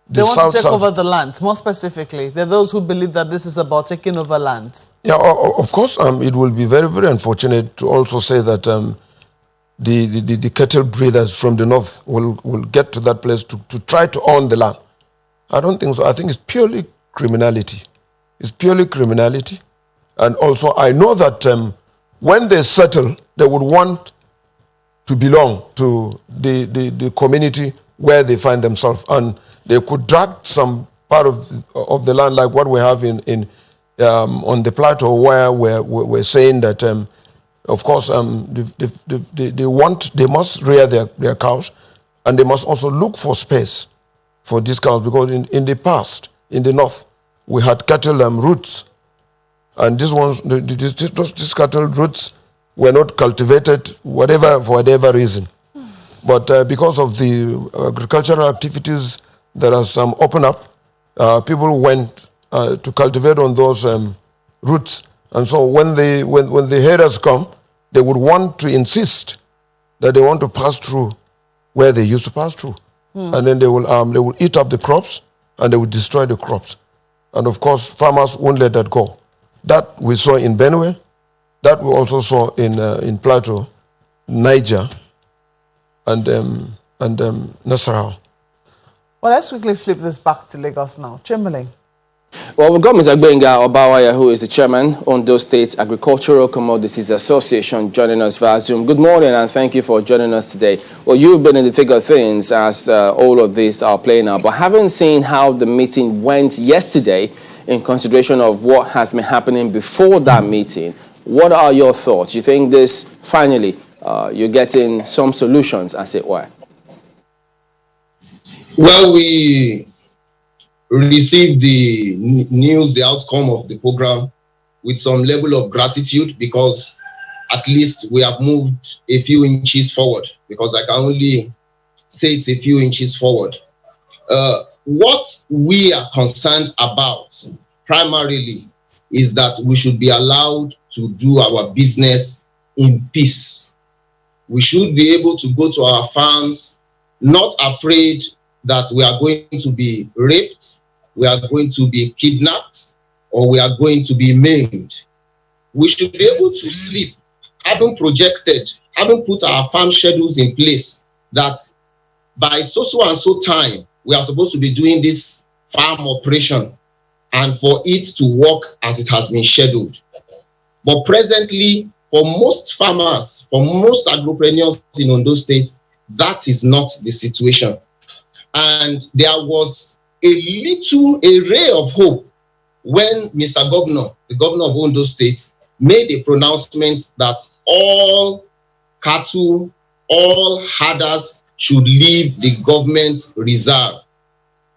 they want to take over the land. More specifically, there are those who believe that this is about taking over lands. Yeah, of course, it will be very, very unfortunate to also say that the cattle breeders from the north will get to that place to try to own the land. I don't think so. I think it's purely criminality. It's purely criminality. And also, I know that when they settle, they would want to belong to the community where they find themselves. And they could drag some part of the land, like what we have on the plateau, where we're saying that, of course, they must rear their cows, and they must also look for space for these cows, because in the past, in the north, we had cattle routes, and these cattle routes were not cultivated, for whatever reason. But because of the agricultural activities that are open up, people went to cultivate on those routes. And so when the herders come, they would want to insist that they want to pass through where they used to pass through. And then they will eat up the crops, and they will destroy the crops. And of course, farmers won't let that go. That we saw in Benue, that we also saw in Plateau, Niger, and Nasarawa. Well, let's quickly flip this back to Lagos now. Chamberlain. Well, we've got Mr. Gbenga Obawaya, who is the chairman of Ondo State Agricultural Commodities Association, joining us via Zoom. Good morning, and thank you for joining us today. Well, you've been in the thick of things as all of these are playing out, but haven't seen how the meeting went yesterday in consideration of what has been happening before that meeting. What are your thoughts? You think this, finally, you're getting some solutions, as it were? Well, we received the news, the outcome of the program with some level of gratitude, because at least we have moved a few inches forward, because I can only say it's a few inches forward. What we are concerned about primarily is that we should be allowed to do our business in peace. We should be able to go to our farms, not afraid that we are going to be raped, we are going to be kidnapped, or we are going to be maimed. We should be able to sleep, having projected, having put our farm schedules in place, that by so and so time, we are supposed to be doing this farm operation, and for it to work as it has been scheduled. But presently, for most farmers, for most agripreneurs in Ondo State, that is not the situation. And there was a ray of hope when Mr. Governor, the governor of Ondo State, made a pronouncement that all cattle, all herders should leave the government reserve.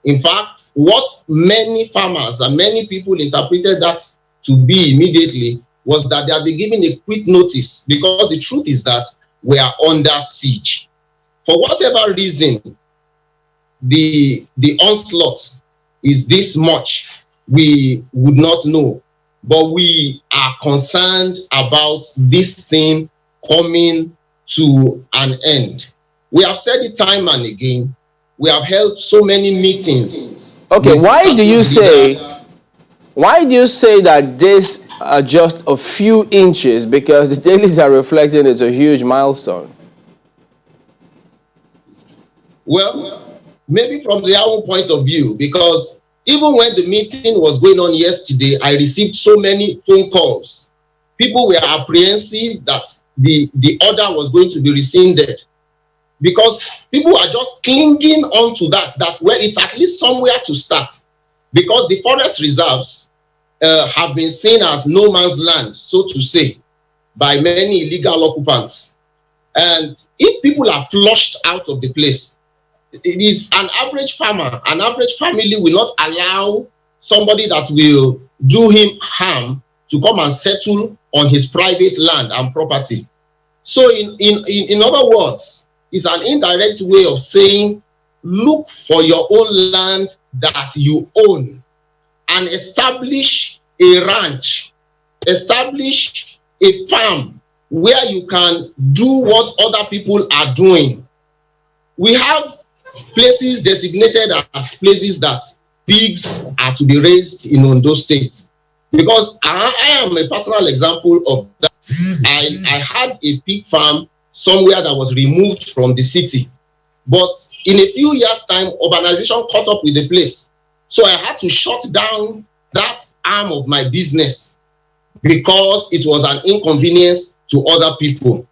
In fact, what many farmers and many people interpreted that to be immediately was that they have been given a quick notice, because the truth is that we are under siege. For whatever reason, the onslaught is this much, we would not know. But we are concerned about this thing coming to an end. We have said it time and again. We have held so many meetings. Okay, why do you say that this are just a few inches? Because the dailies are reflecting it's a huge milestone. Well, maybe from their own point of view, because even when the meeting was going on yesterday, I received so many phone calls. People were apprehensive that the order was going to be rescinded, because people are just clinging on to that where it's at least somewhere to start, because the forest reserves have been seen as no man's land, so to say, by many illegal occupants. And if people are flushed out of the place, it is an average farmer, an average family will not allow somebody that will do him harm to come and settle on his private land and property. So in other words, it's an indirect way of saying, look for your own land that you own and establish a ranch, establish a farm where you can do what other people are doing. We have places designated as places that pigs are to be raised in Ondo State. Because I am a personal example of that. I had a pig farm somewhere that was removed from the city. But in a few years' time, urbanization caught up with the place. So I had to shut down that arm of my business because it was an inconvenience to other people.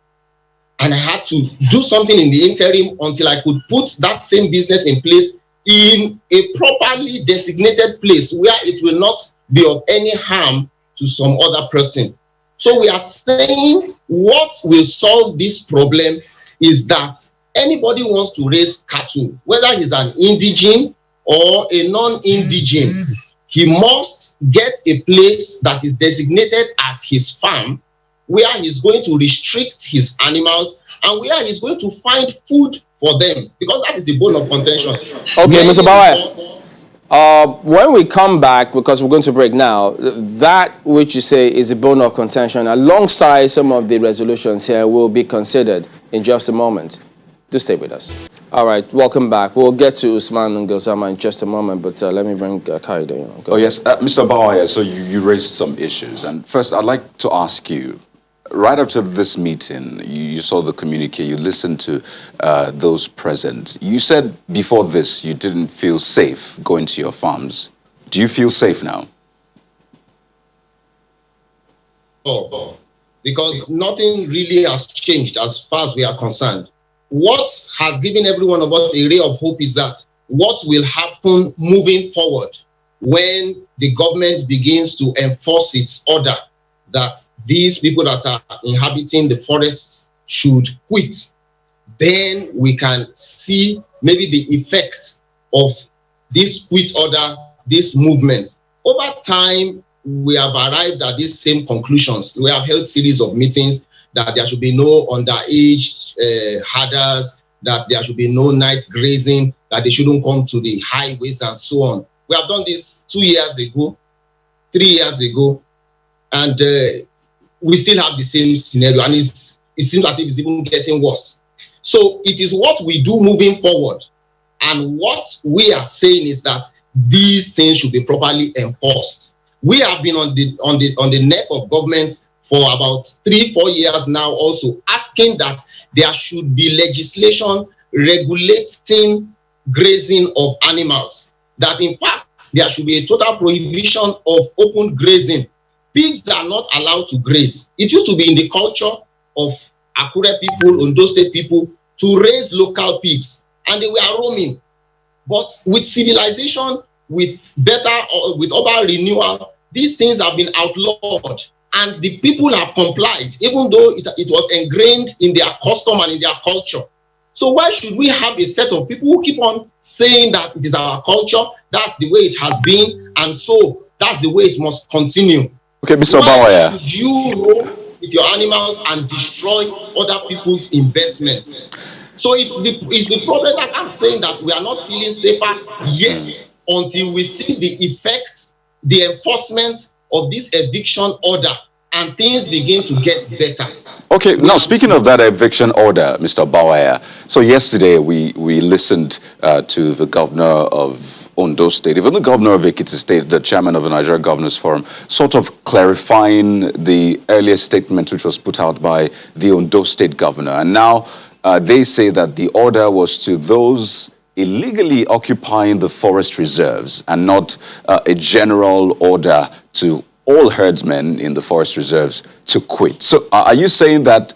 And I had to do something in the interim until I could put that same business in place in a properly designated place where it will not be of any harm to some other person. So we are saying what will solve this problem is that anybody who wants to raise cattle, whether he's an indigene or a non-indigene, he must get a place that is designated as his farm, where he's going to restrict his animals and where he's going to find food for them, because that is the bone of contention. Okay, Mr. Bawai, when we come back, because we're going to break now, that which you say is a bone of contention, alongside some of the resolutions here, will be considered in just a moment. Do stay with us. All right, welcome back. We'll get to Usman and Gozama in just a moment, but let me bring Kaide in. Oh, yes. Mr. Bawaya, so you raised some issues. And first, I'd like to ask you, right after this meeting, you saw the communique, you listened to those present. You said before this you didn't feel safe going to your farms. Do you feel safe now? Oh, because nothing really has changed as far as we are concerned. What has given every one of us a ray of hope is that what will happen moving forward when the government begins to enforce its order that these people that are inhabiting the forests should quit, then we can see maybe the effect of this quit order, this movement. Over time, we have arrived at these same conclusions. We have held series of meetings that there should be no underage herders, that there should be no night grazing, that they shouldn't come to the highways and so on. We have done this 2 years ago, 3 years ago, and we still have the same scenario, and it seems as if it's even getting worse. So it is what we do moving forward, and what we are saying is that these things should be properly enforced. We have been on the neck of government for about 3-4 years now, also asking that there should be legislation regulating grazing of animals. That in fact, there should be a total prohibition of open grazing. Pigs are not allowed to graze. It used to be in the culture of Akure people, Ondo State people, to raise local pigs, and they were roaming. But with civilization, with urban renewal, these things have been outlawed, and the people have complied, even though it was ingrained in their custom and in their culture. So why should we have a set of people who keep on saying that it is our culture, that's the way it has been, and so that's the way it must continue? Okay, Mr. Bawaya. Why should you roam with your animals and destroy other people's investments? So it's the problem that I'm saying that we are not feeling safer yet until we see the effect, the enforcement of this eviction order, and things begin to get better. Okay, now speaking of that eviction order, Mr. Bawaya, so yesterday we listened to the governor of Ondo State, even the governor of Ekiti State, the chairman of the Nigeria Governors Forum, sort of clarifying the earlier statement which was put out by the Ondo State governor. And now they say that the order was to those illegally occupying the forest reserves and not a general order to all herdsmen in the forest reserves to quit. So are you saying that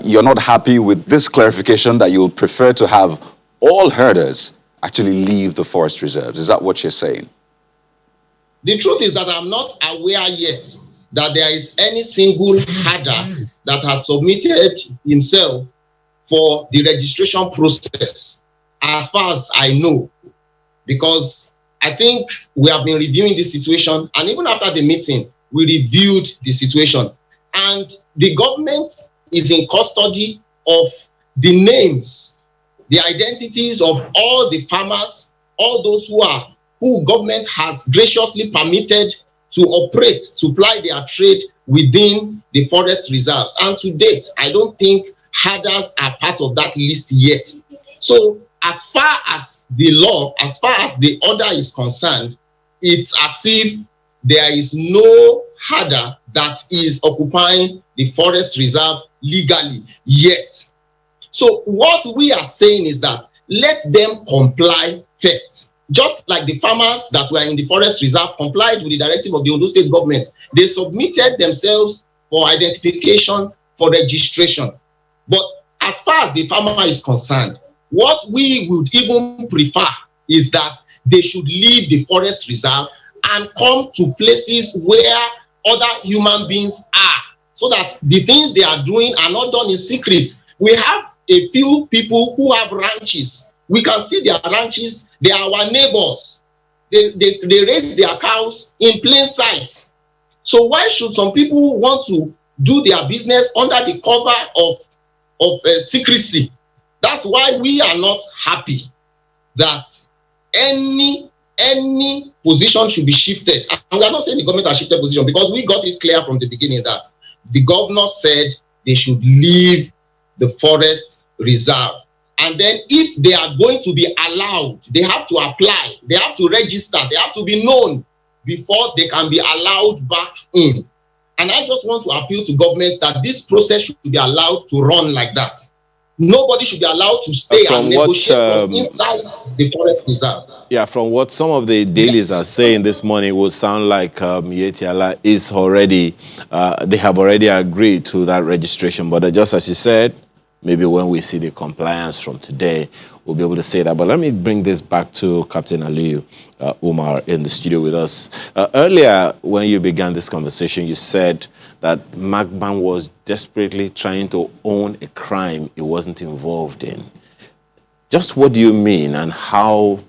you're not happy with this clarification, that you'll prefer to have all herders actually leave the forest reserves? Is that what you're saying? The truth is that I'm not aware yet that there is any single herder that has submitted himself for the registration process, as far as I know, because I think we have been reviewing this situation, and even after the meeting, we reviewed the situation, and the government is in custody of the names, the identities of all the farmers, all those who government has graciously permitted to operate, to ply their trade within the forest reserves. And to date, I don't think herders are part of that list yet. So as far as the law, as far as the order is concerned, it's as if there is no herder that is occupying the forest reserve legally yet. So what we are saying is that let them comply first. Just like the farmers that were in the forest reserve complied with the directive of the Ondo State government, they submitted themselves for identification, for registration. But as far as the farmer is concerned, what we would even prefer is that they should leave the forest reserve and come to places where other human beings are, so that the things they are doing are not done in secret. We have a few people who have ranches. We can see their ranches. They are our neighbors. They raise their cows in plain sight. So why should some people want to do their business under the cover of secrecy? That's why we are not happy that any position should be shifted. And we are not saying the government has shifted position, because we got it clear from the beginning that the governor said they should leave the forest reserve. And then if they are going to be allowed, they have to apply, they have to register, they have to be known before they can be allowed back in. And I just want to appeal to government that this process should be allowed to run like that. Nobody should be allowed to stay and negotiate from inside the forest reserve. Yeah, from what some of the dailies are saying this morning, it would sound like Miyetti Allah is already, they have already agreed to that registration. But just as you said, maybe when we see the compliance from today, we'll be able to say that. But let me bring this back to Captain Aliyu Umar in the studio with us. Earlier, when you began this conversation, you said that MACBAN was desperately trying to own a crime it wasn't involved in. Just what do you mean, and how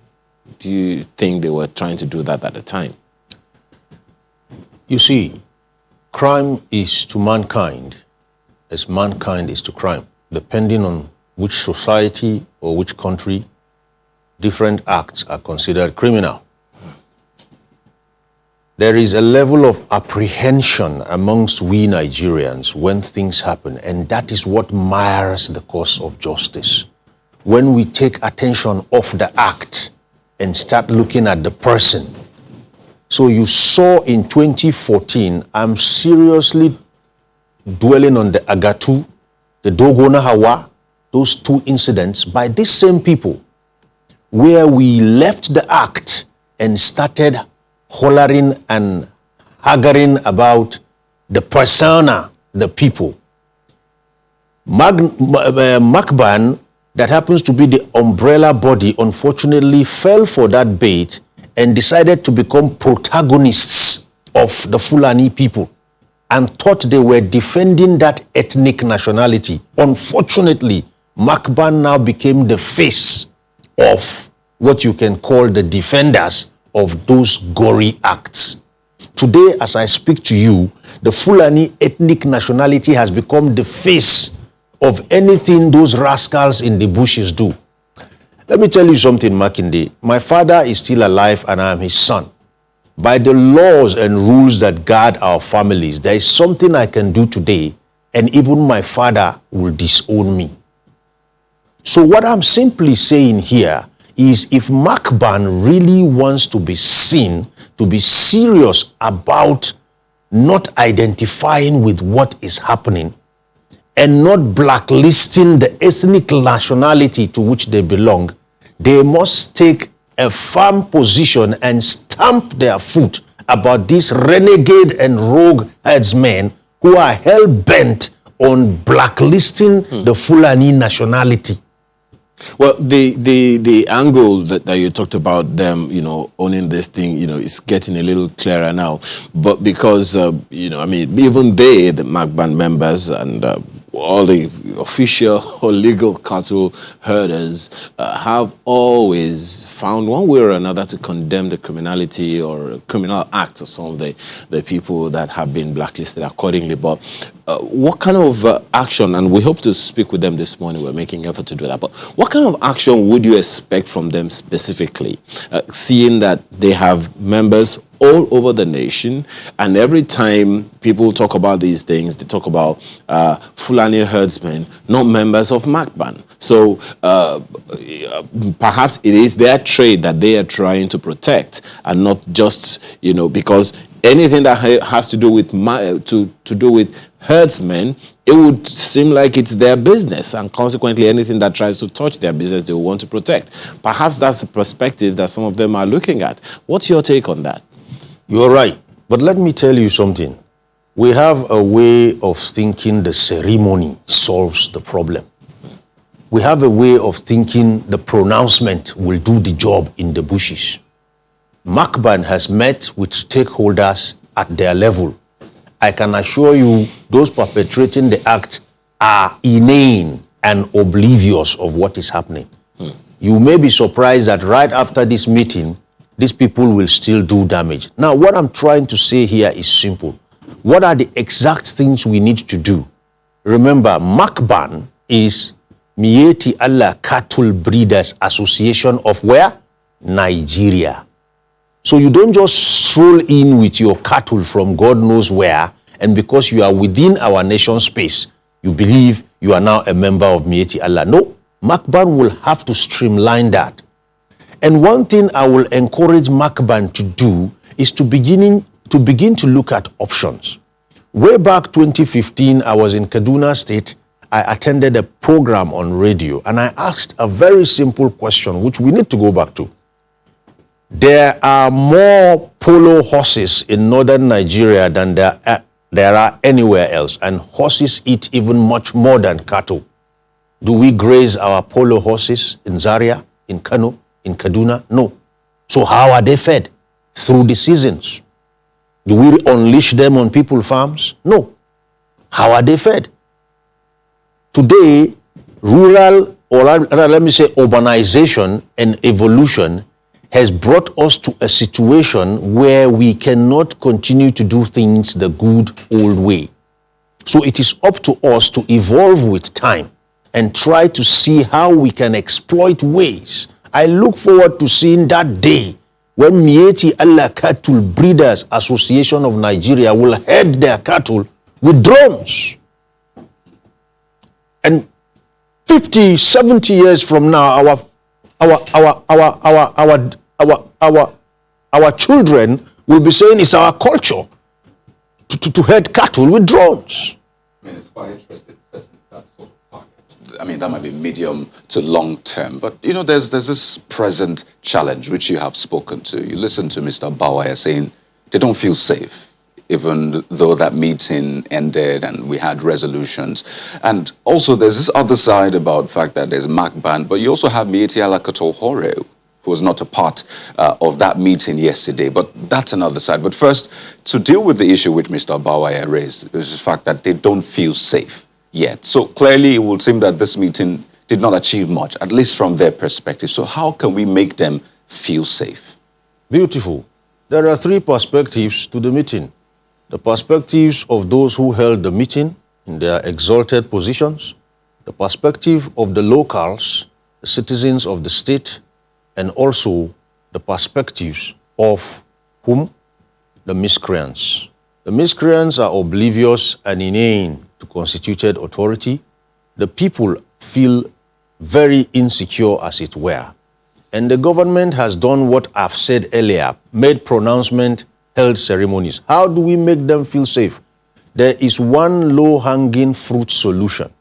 do you think they were trying to do that at the time? You see, crime is to mankind as mankind is to crime. Depending on which society or which country, different acts are considered criminal. There is a level of apprehension amongst we Nigerians when things happen, and that is what mires the course of justice. When we take attention off the act and start looking at the person. So you saw in 2014, I'm seriously dwelling on the Agatu, the Dogona Hawa, those two incidents by these same people, where we left the act and started hollering and haggling about the persona, the people. MACBAN, that happens to be the umbrella body, unfortunately fell for that bait and decided to become protagonists of the Fulani people and thought they were defending that ethnic nationality. Unfortunately, MACBAN now became the face of what you can call the defenders of those gory acts. Today, as I speak to you, the Fulani ethnic nationality has become the face of anything those rascals in the bushes do. Let me tell you something, Makinde. My father is still alive and I am his son. By the laws and rules that guard our families, there is something I can do today and even my father will disown me. So what I'm simply saying here is if MACBAN really wants to be seen, to be serious about not identifying with what is happening and not blacklisting the ethnic nationality to which they belong, they must take a firm position and stamp their foot about these renegade and rogue herdsmen who are hell-bent on blacklisting the Fulani nationality. Well, the angle that you talked about them, owning this thing, is getting a little clearer now. But because, even they, the MACBAN members and all the official or legal cattle herders have always found one way or another to condemn the criminality or criminal acts of some of the people that have been blacklisted accordingly. But what kind of action, and we hope to speak with them this morning, we're making effort to do that, but what kind of action would you expect from them specifically, seeing that they have members all over the nation, and every time people talk about these things, they talk about Fulani herdsmen, not members of MACBAN. So perhaps it is their trade that they are trying to protect, and not just, because anything that has to do with herdsmen, it would seem like it's their business, and consequently anything that tries to touch their business they will want to protect. Perhaps that's the perspective that some of them are looking at. What's your take on that? You're right, but let me tell you something. We have a way of thinking the ceremony solves the problem. We have a way of thinking the pronouncement will do the job in the bushes. MACBAN has met with stakeholders at their level. I can assure you those perpetrating the act are inane and oblivious of what is happening. You may be surprised that right after this meeting, these people will still do damage. Now, what I'm trying to say here is simple. What are the exact things we need to do? Remember, MACBAN is Miyetti Allah Cattle Breeders Association of where? Nigeria. So you don't just stroll in with your cattle from God knows where, and because you are within our nation space, you believe you are now a member of Miyetti Allah. No, MACBAN will have to streamline that. And one thing I will encourage MACBAN to do is to begin to look at options. Way back 2015, I was in Kaduna State. I attended a program on radio, and I asked a very simple question, which we need to go back to. There are more polo horses in northern Nigeria than there are anywhere else, and horses eat even much more than cattle. Do we graze our polo horses in Zaria, in Kano, in Kaduna? No. So how are they fed? Through the seasons. Do we unleash them on people's farms? No. How are they fed? Today, rural, or let me say urbanization and evolution has brought us to a situation where we cannot continue to do things the good old way. So it is up to us to evolve with time and try to see how we can exploit ways. I look forward to seeing that day when Miyetti Allah Cattle Breeders Association of Nigeria will head their cattle with drones. And 50, 70 years from now, our children will be saying it's our culture to head cattle with drones. I mean, it's quite interesting setting that sort of target. I mean, that might be medium to long term, but you know, there's this present challenge which you have spoken to. You listen to Mr. Bawaya saying they don't feel safe, even though that meeting ended and we had resolutions. And also there's this other side about the fact that there's MACBAN, but you also have Miyetti Allah who was not a part of that meeting yesterday, but that's another side. But first, to deal with the issue which Mr. Bawaya raised, is the fact that they don't feel safe yet. So clearly it would seem that this meeting did not achieve much, at least from their perspective. So how can we make them feel safe? Beautiful. There are three perspectives to the meeting. The perspectives of those who held the meeting in their exalted positions, the perspective of the locals, the citizens of the state, and also the perspectives of whom? The miscreants. The miscreants are oblivious and inane to constituted authority. The people feel very insecure, as it were. And the government has done what I've said earlier, made pronouncement, held ceremonies. How do we make them feel safe? There is one low-hanging fruit solution.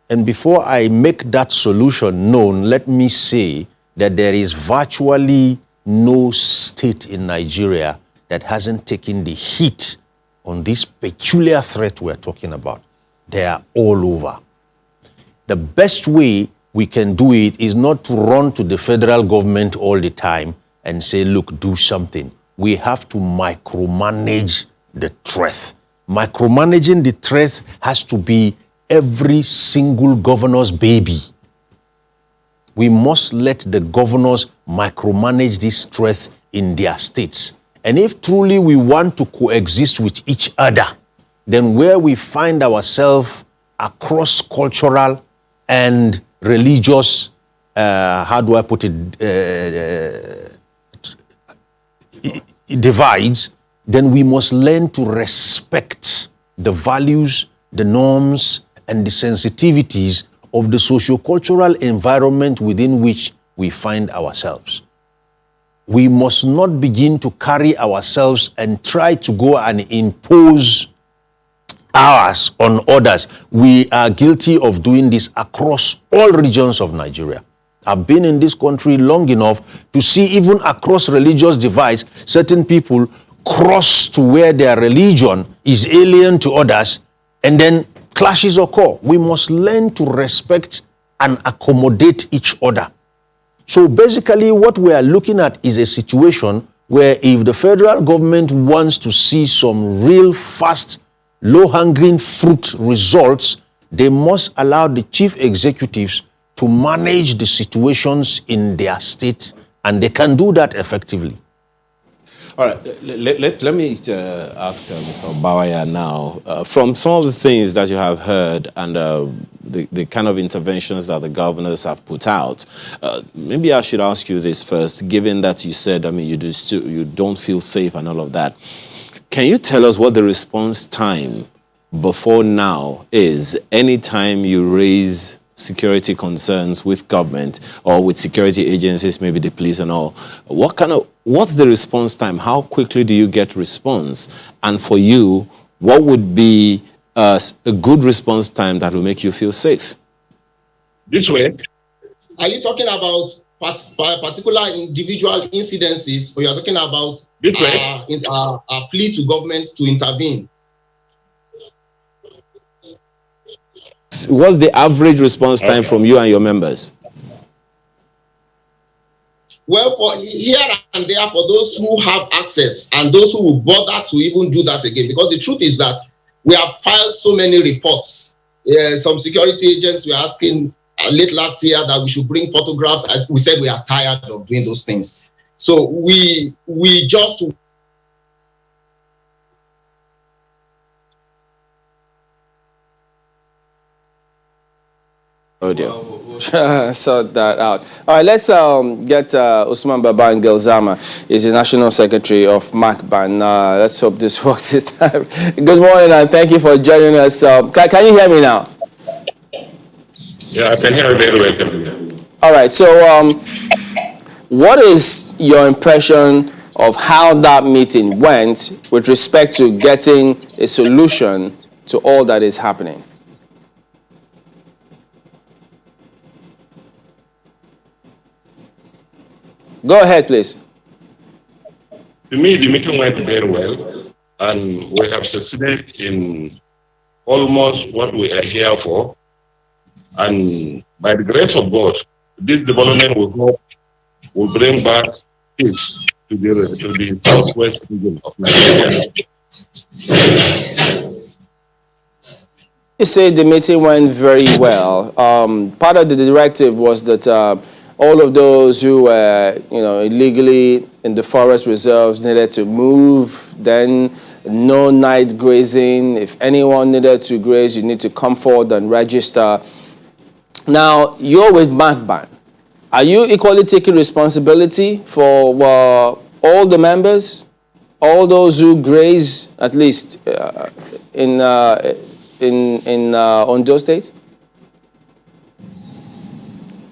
And before I make that solution known, let me say that there is virtually no state in Nigeria that hasn't taken the hit on this peculiar threat we're talking about. They are all over. The best way we can do it is not to run to the federal government all the time and say, look, do something. We have to micromanage the threat. Micromanaging the threat has to be every single governor's baby. We must let the governors micromanage this threat in their states. And if truly we want to coexist with each other, then where we find ourselves across cultural and religious, divides, then we must learn to respect the values, the norms, and the sensitivities of the socio-cultural environment within which we find ourselves. We must not begin to carry ourselves and try to go and impose ours on others. We are guilty of doing this across all regions of Nigeria. I've been in this country long enough to see even across religious divides, certain people cross to where their religion is alien to others, and then clashes occur. We must learn to respect and accommodate each other. So basically what we are looking at is a situation where if the federal government wants to see some real fast, low-hanging fruit results, they must allow the chief executives to manage the situations in their state, and they can do that effectively. All right, let me ask Mr. Bawaya now, from some of the things that you have heard and the kind of interventions that the governors have put out, maybe I should ask you this first, given that you said, I mean, you don't feel safe and all of that. Can you tell us what the response time before now is anytime you raise security concerns with government or with security agencies, maybe the police and all. What's the response time? How quickly do you get response? And for you, what would be a good response time that will make you feel safe? This way. Are you talking about particular individual incidences, or you're talking about this way? A plea to government to intervene? What's the average response time from you and your members? Well, for here and there, for those who have access and those who will bother to even do that again, because the truth is that we have filed so many reports. Some security agents were asking late last year that we should bring photographs. As we said, we are tired of doing those things. So we just Oh dear. Sort that out. All right, let's get Usman Baban Gelzama. He's the National Secretary of MACBAN. Let's hope this works this time. Good morning and thank you for joining us. Can you hear me now? Yeah, I can hear you very well. All right, so what is your impression of how that meeting went with respect to getting a solution to all that is happening? Go ahead, please. To me, the meeting went very well, and we have succeeded in almost what we are here for. And by the grace of God, this development we hope will bring back peace to the southwest region of Nigeria. You say the meeting went very well. Part of the directive was that all of those who were, illegally in the forest reserves needed to move. Then no night grazing. If anyone needed to graze, you need to come forward and register. Now, you're with MACBAN. Are you equally taking responsibility for all the members, all those who graze, at least in Ondo State?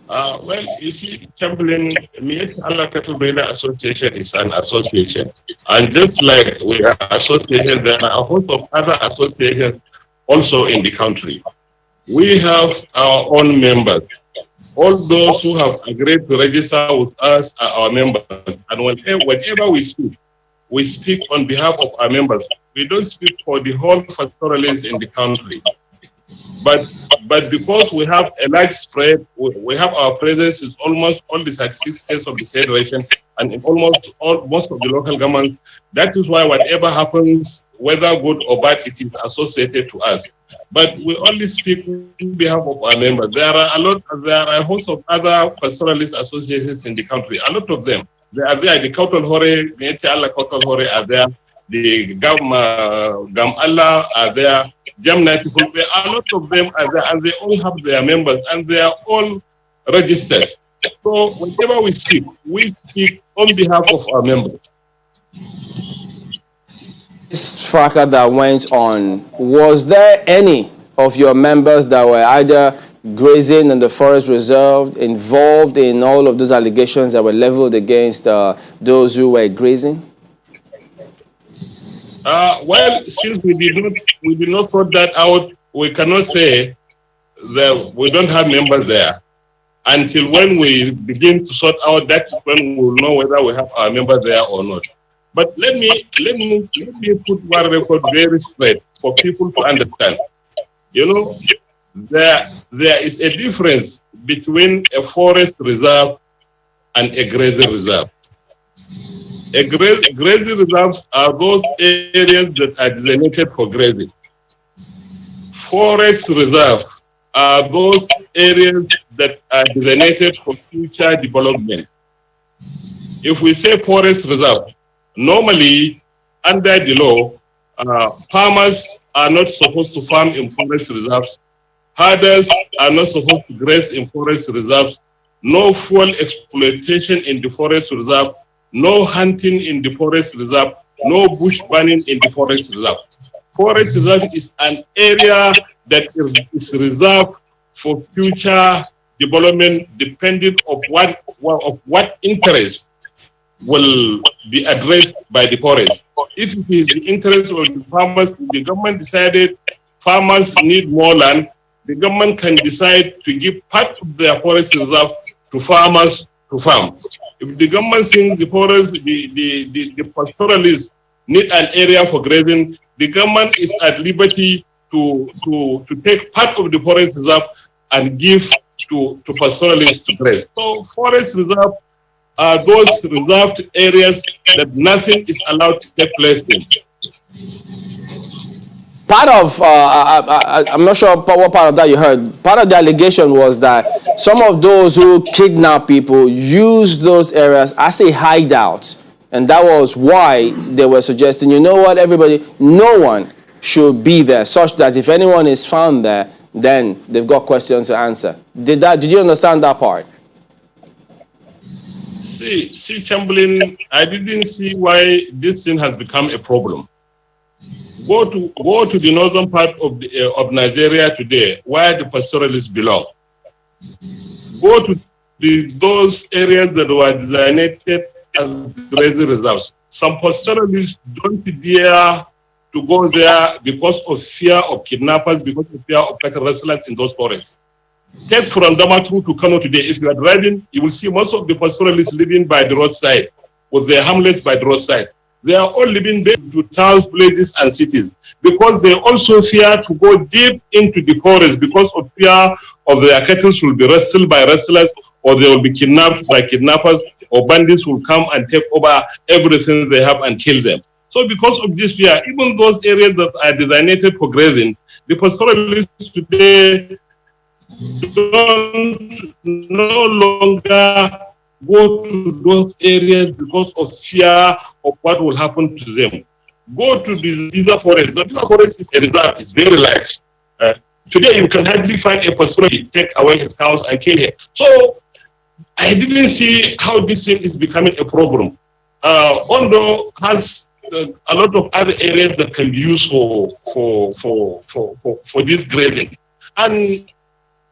Well, you see, Chamberlain, Miyetti Allah Cattle Breeder Association is an association. And just like we are associations, there are a host of other associations also in the country. We have our own members. All those who have agreed to register with us are our members. And whenever we speak on behalf of our members. We don't speak for the whole pastoralists in the country. But because we have a large spread, we have our presence in almost all the 36 states of the federation and in most of the local governments. That is why whatever happens, whether good or bad, it is associated to us. But we only speak on behalf of our members. There are a host of other pastoralist associations in the country. A lot of them. They are there. The Cattle Hore, Miyetti Allah Cattle Hore are there. The Gam Allah are there. Jam 94, a lot of them are there, and they all have their members, and they are all registered. So whenever we speak on behalf of our members. This fracas that went on, was there any of your members that were either grazing in the forest reserve involved in all of those allegations that were leveled against those who were grazing? Well, since we did not sort that out, we cannot say that we don't have members there. Until when we begin to sort out, that's when we will know whether we have our members there or not. But let me put one record very straight for people to understand. There is a difference between a forest reserve and a grazing reserve. Grazing reserves are those areas that are designated for grazing. Forest reserves are those areas that are designated for future development. If we say forest reserve, normally under the law, farmers are not supposed to farm in forest reserves. Herders are not supposed to graze in forest reserves. No fuel exploitation in the forest reserve. No hunting in the forest reserve, no bush burning in the forest reserve. Forest reserve is an area that is reserved for future development depending of what interest will be addressed by the forest. If it is the interest of the farmers, the government decided farmers need more land, the government can decide to give part of their forest reserve to farmers to farm. If the government thinks the forest, the pastoralists need an area for grazing, the government is at liberty to take part of the forest reserve and give to pastoralists to graze. So forest reserve are those reserved areas that nothing is allowed to take place in. Part of, I'm not sure what part of that you heard, part of the allegation was that some of those who kidnap people use those areas as a hideout. And that was why they were suggesting, you know what, everybody, no one should be there, such that if anyone is found there, then they've got questions to answer. Did you understand that part? See, Chamberlain, I didn't see why this thing has become a problem. Go to the northern part of Nigeria today, where the pastoralists belong. Go to those areas that were designated as grazing reserves. Some pastoralists don't dare to go there because of fear of kidnappers, because of fear of cattle rustlers in those forests. Take from Damaturu to Kano today. If you are driving, you will see most of the pastoralists living by the roadside, with their hamlets by the roadside. They are all living there to towns, villages, and cities, because they also fear to go deep into the forest because of fear of their cattle will be rustled by rustlers, or they will be kidnapped by kidnappers, or bandits will come and take over everything they have and kill them. So because of this fear, even those areas that are designated for grazing, the pastoralists today don't no longer go to those areas because of fear of what will happen to them. Go to the Bisa forest. The Bisa forest is a reserve. It's very large. Today you can hardly find a pastoralist take away his cows and kill him. So I didn't see how this thing is becoming a problem. Ondo has a lot of other areas that can be used for this grazing. And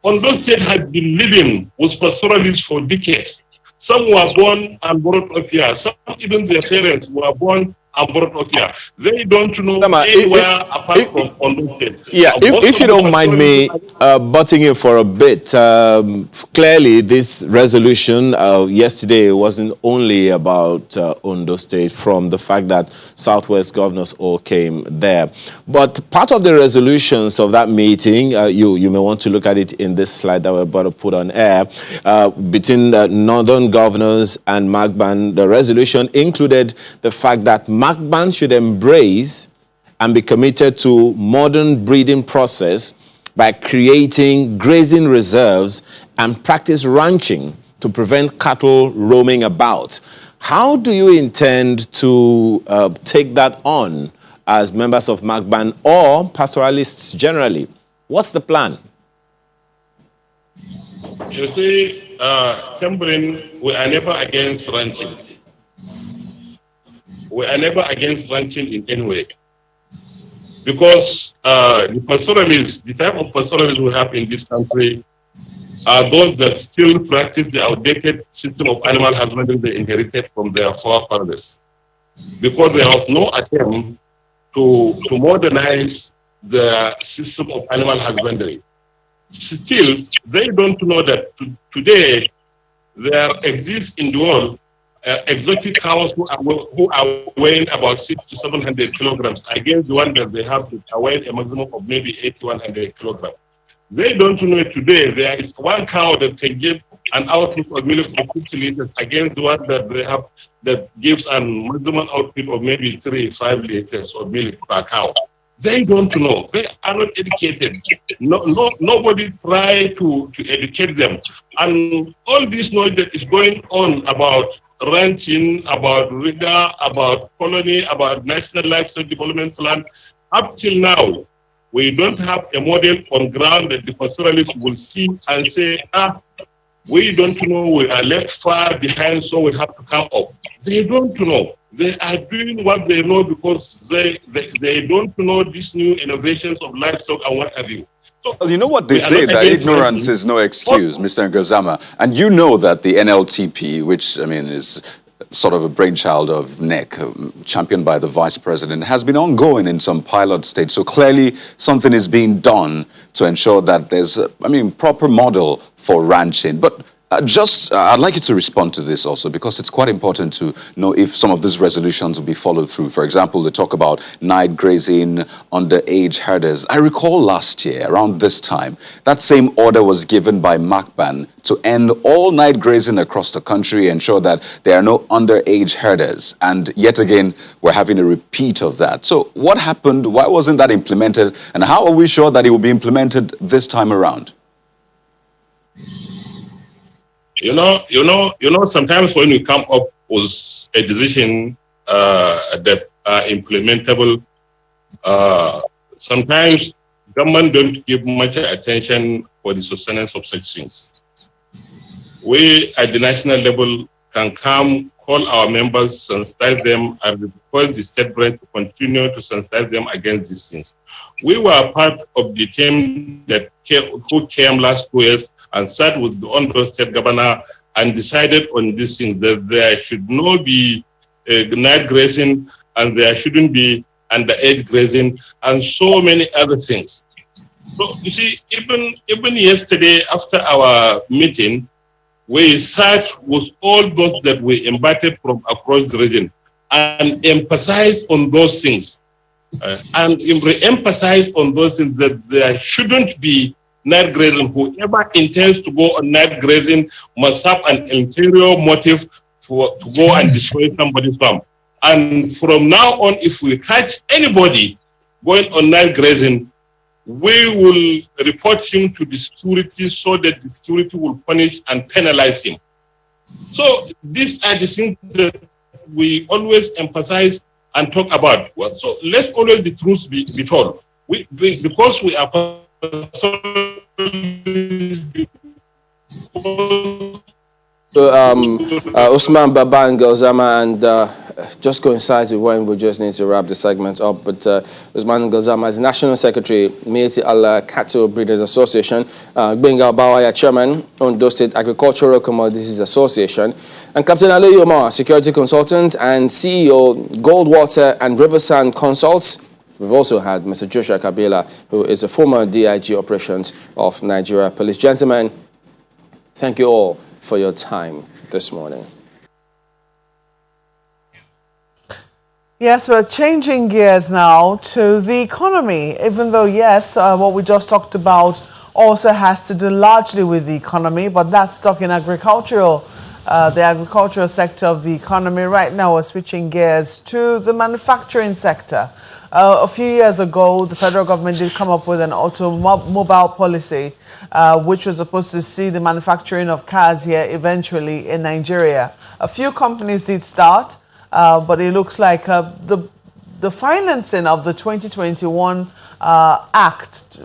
Ondo State has been living with pastoralists for decades. Some were born and brought up here. Some, even their parents, were born and brought up here. They don't know anywhere apart from Ondo State. Yeah, if you don't mind me butting in for a bit, clearly this resolution yesterday wasn't only about Ondo State, from the fact that Southwest governors all came there. But part of the resolutions of that meeting, you may want to look at it in this slide that we're about to put on air, between the northern governors and MACBAN, the resolution included the fact that MACBAN should embrace and be committed to modern breeding process by creating grazing reserves and practice ranching to prevent cattle roaming about. How do you intend to take that on as members of MACBAN or pastoralists generally? What's the plan? You see, Chamberlain, we are never against ranching. We are never against ranching in any way. Because the pastoralists, the type of pastoralists we have in this country are those that still practice the outdated system of animal husbandry they inherited from their forefathers. Because there was no attempt to modernize the system of animal husbandry. Still, they don't know that today there exists in the world exotic cows who are weighing about 600 to 700 kilograms against the one that they have to weigh a maximum of maybe 8,100 kilograms. They don't know today there is one cow that can give an output of milk of 50 liters against the one that they have that gives a maximum output of maybe 3-5 liters of milk per cow. They don't know. They are not educated. Nobody try to educate them. And all this knowledge that is going on about ranching, about rigor, about colony, about national livestock development plan, up till now, we don't have a model on ground that the pastoralists will see and say, we don't know, we are left far behind, so we have to come up. They don't know. They are doing what they know because they don't know these new innovations of livestock and what have you. So Well, you know what they we are say, not that against ignorance ranching. is no excuse, Mr. Ngazama. And you know that the NLTP, which, I mean, is sort of a brainchild of NEC, championed by the Vice President, has been ongoing in some pilot states. So clearly something is being done to ensure that there's, proper model for ranching. But I'd like you to respond to this also, because it's quite important to know if some of these resolutions will be followed through. For example, they talk about night grazing, underage herders. I recall last year, around this time, that same order was given by MACBAN to end all night grazing across the country, ensure that there are no underage herders. And yet again, we're having a repeat of that. So what happened? Why wasn't that implemented? And how are we sure that it will be implemented this time around? You know, sometimes when we come up with a decision that are implementable, sometimes government don't give much attention for the sustenance of such things. We at the national level can come, call our members, sensitize them, and request the state branch to continue to sensitize them against these things. We were part of the team who came last 2 years and sat with the Ondo State Governor and decided on these things, that there should not be night grazing and there shouldn't be underage grazing and so many other things. So you see, even yesterday after our meeting, we sat with all those that we invited from across the region and emphasized on those things. And re-emphasize on those things, that there shouldn't be night grazing. Whoever intends to go on night grazing must have an interior motive to go and destroy somebody's farm. And from now on, if we catch anybody going on night grazing, we will report him to the security so that the security will punish and penalize him. So these are the things that we always emphasize and talk about. So let's always the truth be told. Because we are Usman Baban Galzama, and just coincides with when we just need to wrap the segment up. But Usman Galzama is National Secretary, Miyetti Allah Cattle Breeders Association, Benga Bawaya Chairman, Ondo State Agricultural Commodities Association, and Captain Ali Yomar, Security Consultant and CEO, Goldwater and Riverside Consults. We've also had Mr. Joshua Kabila, who is a former DIG Operations of Nigeria Police. Gentlemen, thank you all for your time this morning. Yes, we're changing gears now to the economy, even though, yes, what we just talked about also has to do largely with the economy, but that's stuck in agricultural, the agricultural sector of the economy. Right now, we're switching gears to the manufacturing sector. A few years ago, the federal government did come up with an automobile policy, which was supposed to see the manufacturing of cars here eventually in Nigeria. A few companies did start, but it looks like the financing of the 2021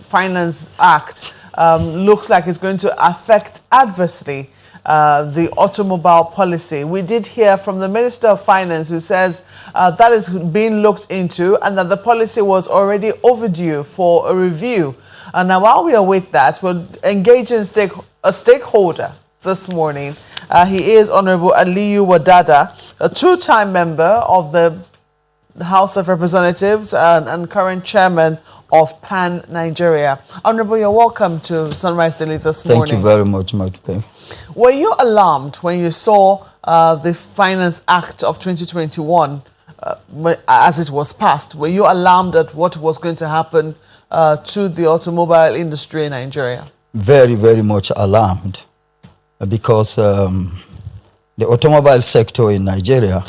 Finance Act looks like it's going to affect adversely the automobile policy. We did hear from the Minister of Finance, who says that is being looked into and that the policy was already overdue for a review. And now while we await that, we're engaging a stakeholder this morning. He is Honorable Aliyu Wadada, a two-time member of the House of Representatives and current chairman of PAN Nigeria. Honorable, you're welcome to Sunrise Daily this morning. Thank you very much, MACBAN. Were you alarmed when you saw the Finance Act of 2021 as it was passed? Were you alarmed at what was going to happen to the automobile industry in Nigeria? Very, very much alarmed, because the automobile sector in Nigeria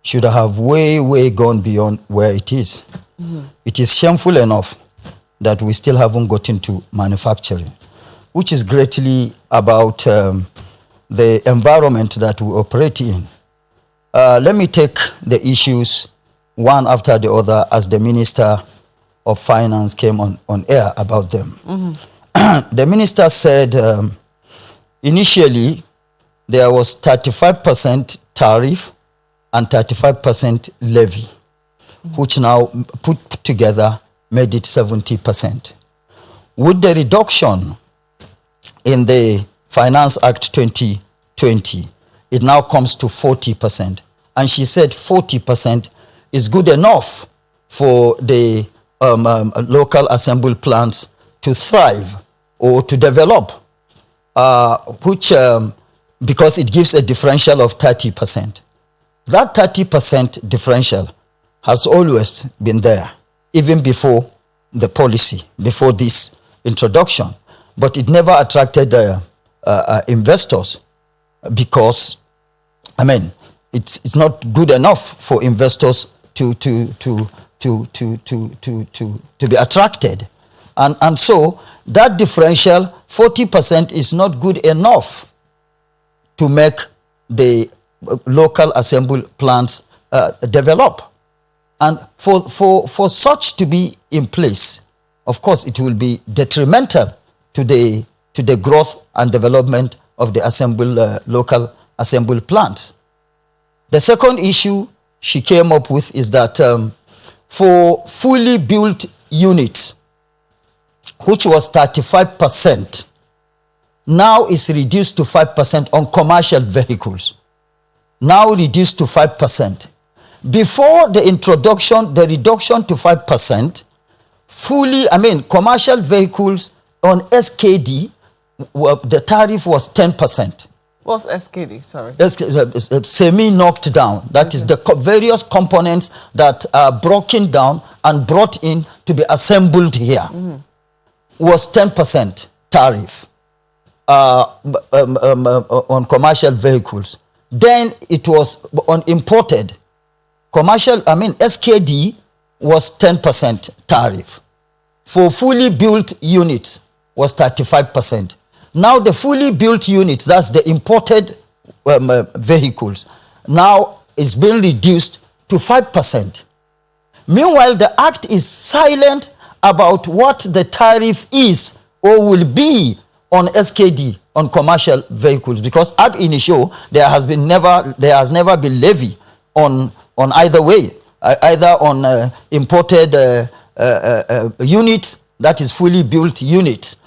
should have way gone beyond where it is. Mm-hmm. It is shameful enough that we still haven't gotten to manufacturing, which is greatly about the environment that we operate in. Let me take the issues one after the other as the Minister of Finance came on air about them. Mm-hmm. The minister said initially there was 35% tariff and 35% levy, which now put together made it 70%. with the reduction in the Finance Act 2020, it now comes to 40%. And she said 40% is good enough for the local assembly plants to thrive or to develop, because it gives a differential of 30%. That 30% differential has always been there, even before the policy, before this introduction. But it never attracted investors because, I mean, it's not good enough for investors to be attracted. And so that differential, 40%, is not good enough to make the local assembly plants develop. And for such to be in place, of course, it will be detrimental to the growth and development of the local assembly plants. The second issue she came up with is that for fully built units, which was 35%, now is reduced to 5% on commercial vehicles. Now reduced to 5%. Before the introduction, the reduction to 5%, commercial vehicles on SKD, the tariff was 10%. What's SKD? Sorry. Semi-knocked down. That is the various components that are broken down and brought in to be assembled here. Was 10% tariff on commercial vehicles. Then it was on imported. SKD was 10% tariff. For fully built units was 35%. Now the fully built units, that's the imported vehicles, now is being reduced to 5%. Meanwhile, the Act is silent about what the tariff is or will be on SKD, on commercial vehicles, because ab initio there has never been levy on either way, either on imported units, that is fully built units,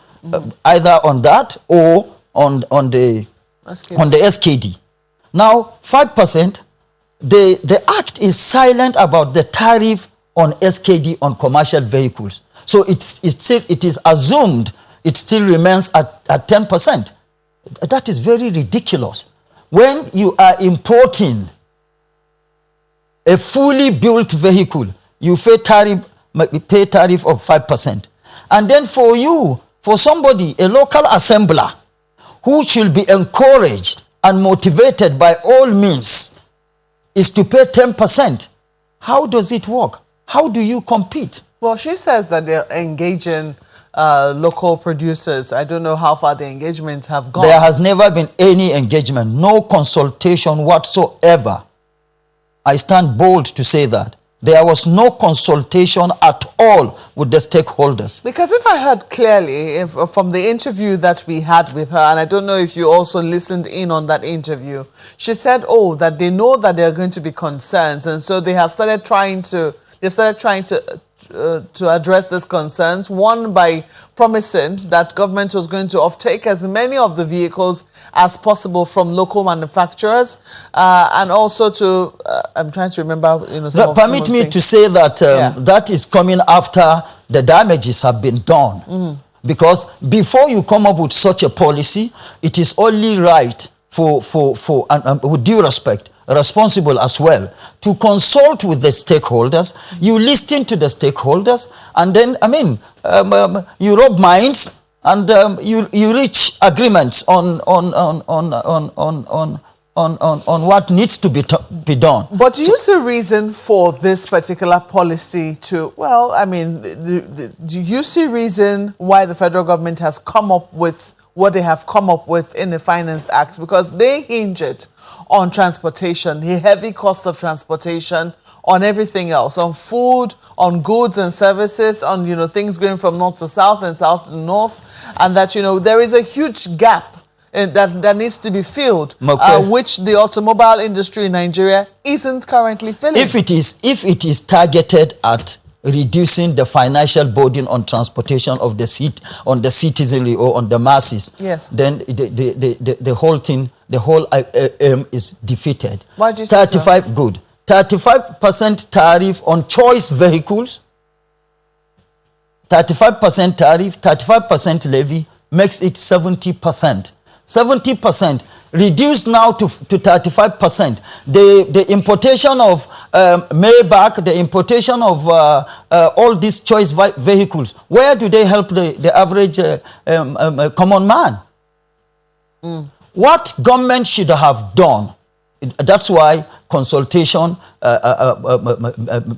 either on that or on the SKD. Now 5%, the Act is silent about the tariff on SKD on commercial vehicles. So it is assumed it still remains at 10%. That is very ridiculous. When you are importing a fully built vehicle, you pay tariff of 5%. And then for somebody, a local assembler, who should be encouraged and motivated by all means, is to pay 10%. How does it work? How do you compete? Well, she says that they're engaging local producers. I don't know how far the engagements have gone. There has never been any engagement, no consultation whatsoever. I stand bold to say that. There was no consultation at all with the stakeholders. Because if I heard clearly from the interview that we had with her, and I don't know if you also listened in on that interview, she said, that they know that there are going to be concerns, and so they have started trying to address these concerns. One, by promising that government was going to offtake as many of the vehicles as possible from local manufacturers, and also to I'm trying to remember. Permit me to say that that is coming after the damages have been done. Because before you come up with such a policy, it is only right and with due respect, responsible as well, to consult with the stakeholders. You listen to the stakeholders, and then you rub minds, and you reach agreements on what needs to be done. But do you see reason for this particular policy to? Well, do you see reason why the federal government has come up with what they have come up with in the Finance Act? Because they hinge it on transportation, the heavy cost of transportation, on everything else, on food, on goods and services, on things going from north to south and south to north, and that there is a huge gap that needs to be filled, which the automobile industry in Nigeria isn't currently filling. If it is targeted at reducing the financial burden on transportation of the on the citizenry or on the masses, yes, then the whole thing, the whole aim is defeated. Why do you say 35 so? Good. 35% tariff on choice vehicles. 35% tariff, 35% levy makes it 70%. 70% reduced now to 35%. The importation of MACBAN, the importation of all these choice vehicles, where do they help the average common man? What government should have done, that's why consultation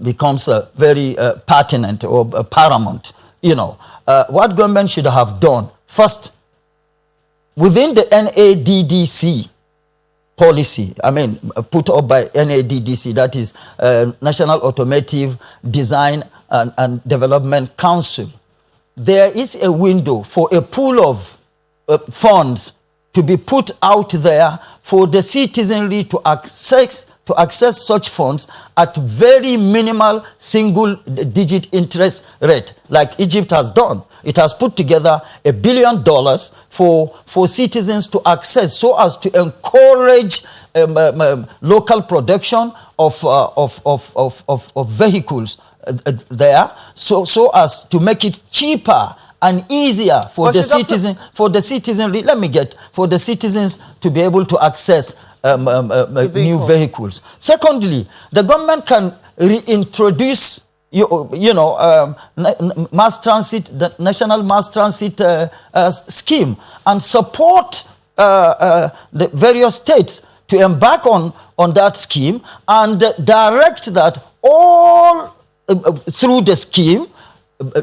becomes very pertinent or paramount. You know, what government should have done, first, within the NADDC policy, I mean, put up by NADDC, that is National Automotive Design and Development Council, there is a window for a pool of funds to be put out there for the citizenry to access such funds at very minimal single-digit interest rate, like Egypt has done. It has put together $1 billion for citizens to access, so as to encourage local production of vehicles there, so as to make it cheaper and easier for the citizen, for the citizens to be able to access new vehicles. Secondly, the government can reintroduce mass transit, the national mass transit scheme, and support the various states to embark on that scheme, and direct that all through the scheme,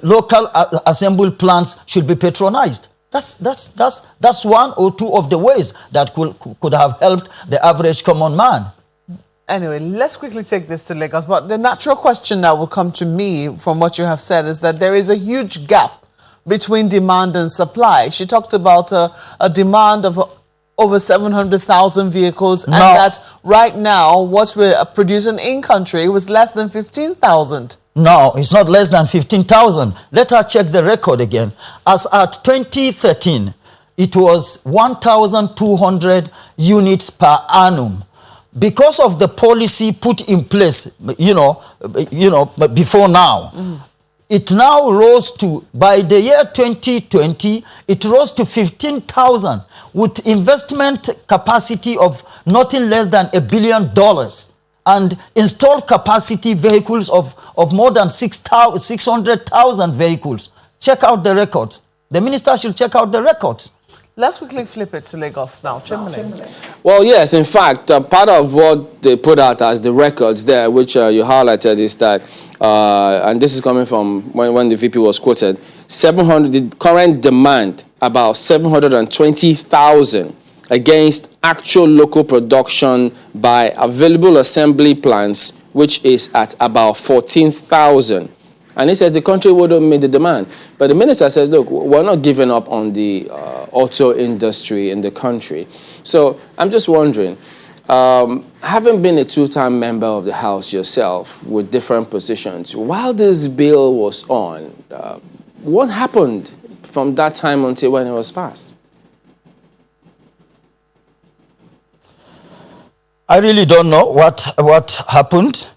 local assembly plants should be patronized. That's one or two of the ways that could have helped the average common man. Anyway, let's quickly take this to Lagos. But the natural question that will come to me from what you have said is that there is a huge gap between demand and supply. She talked about a demand of over 700,000 vehicles, and that right now what we're producing in country was less than 15,000. No, it's not less than 15,000. Let us check the record again. As at 2013, it was 1,200 units per annum. Because of the policy put in place, before now, it now rose to, by the year 2020, it rose to 15,000 with investment capacity of nothing less than $1 billion and installed capacity vehicles of more than 600,000 vehicles. Check out the records. The minister should check out the records. Let's quickly flip it to Lagos now. Chimney. Well, yes, in fact, part of what they put out as the records there, which you highlighted, is that, and this is coming from when the VP was quoted, the current demand, about 720,000 against actual local production by available assembly plants, which is at about 14,000. And he says the country wouldn't meet the demand. But the minister says, look, we're not giving up on the auto industry in the country. So I'm just wondering, having been a two-time member of the House yourself with different positions, while this bill was on, what happened from that time until when it was passed? I really don't know what happened.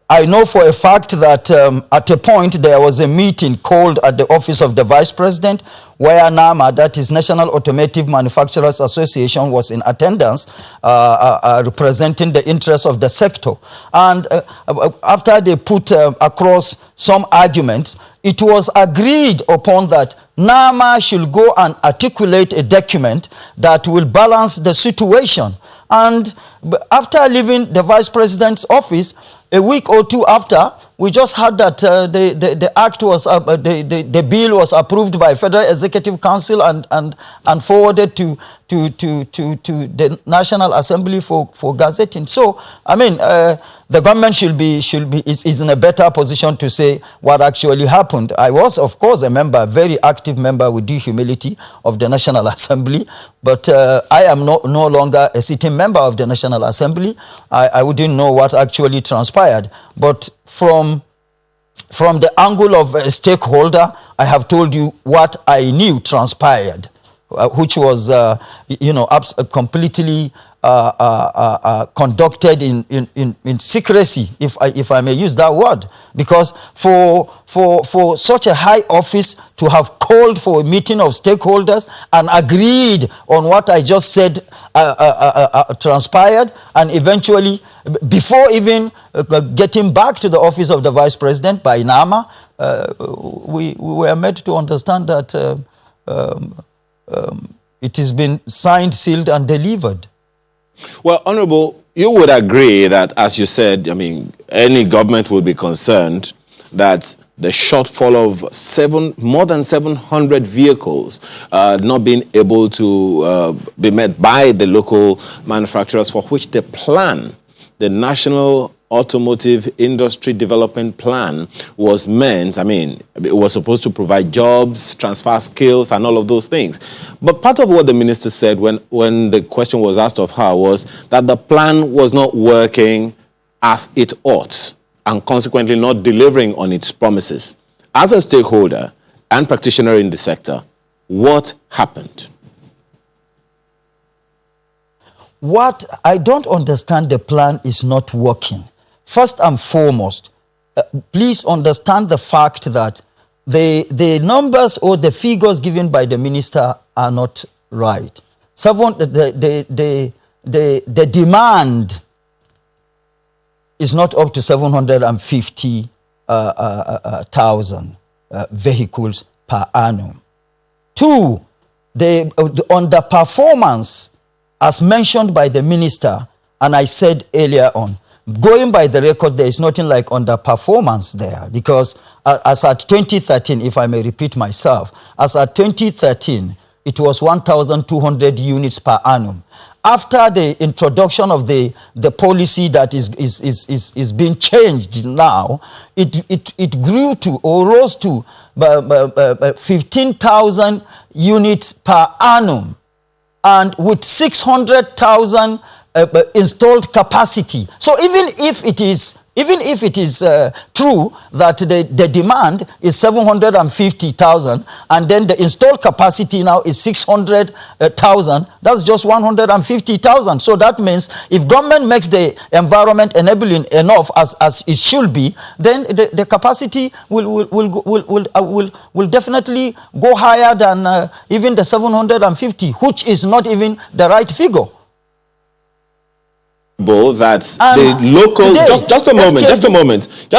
I know for a fact that at a point there was a meeting called at the office of the Vice President where NAMA, that is National Automotive Manufacturers Association, was in attendance representing the interests of the sector. And after they put across some arguments, it was agreed upon that NAMA should go and articulate a document that will balance the situation. And after leaving the Vice President's office, a week or two after, we just heard that the act was the bill was approved by Federal Executive Council and forwarded to the National Assembly for gazetting. So I mean, the government is in a better position to say what actually happened. I was, of course, a member, a very active member with due humility of the National Assembly, but I am no longer a sitting member of the National Assembly. I wouldn't know what actually transpired, but from from the angle of a stakeholder, I have told you what I knew transpired, which was, completely conducted in secrecy, if I may use that word, because for such a high office to have called for a meeting of stakeholders and agreed on what I just said transpired, and eventually, before even getting back to the office of the Vice President by NAMA, we were made to understand that it has been signed, sealed, and delivered. Well, Honorable, you would agree that, as you said, I mean, any government would be concerned that the shortfall of more than 700 vehicles not being able to be met by the local manufacturers for which the plan, the National Automotive Industry Development Plan, was meant, I mean, it was supposed to provide jobs, transfer skills, and all of those things. But part of what the minister said when the question was asked of her was that the plan was not working as it ought, and consequently not delivering on its promises. As a stakeholder and practitioner in the sector, what happened? What I don't understand, the plan is not working. First and foremost, please understand the fact that the numbers or the figures given by the minister are not right. The demand is not up to 750,000 vehicles per annum. Two, the underperformance, as mentioned by the minister, and I said earlier on, going by the record, there is nothing like underperformance there, because as at 2013, if I may repeat myself, as at 2013, it was 1,200 units per annum. After the introduction of the policy that is being changed now, it grew to, or rose to 15,000 units per annum, and with 600,000 installed capacity. So even if it is true that the demand is 750,000 and then the installed capacity now is 600,000, that's just 150,000. So that means if government makes the environment enabling enough as it should be, then the capacity will definitely go higher than even the 750, which is not even the right figure. That the local today, just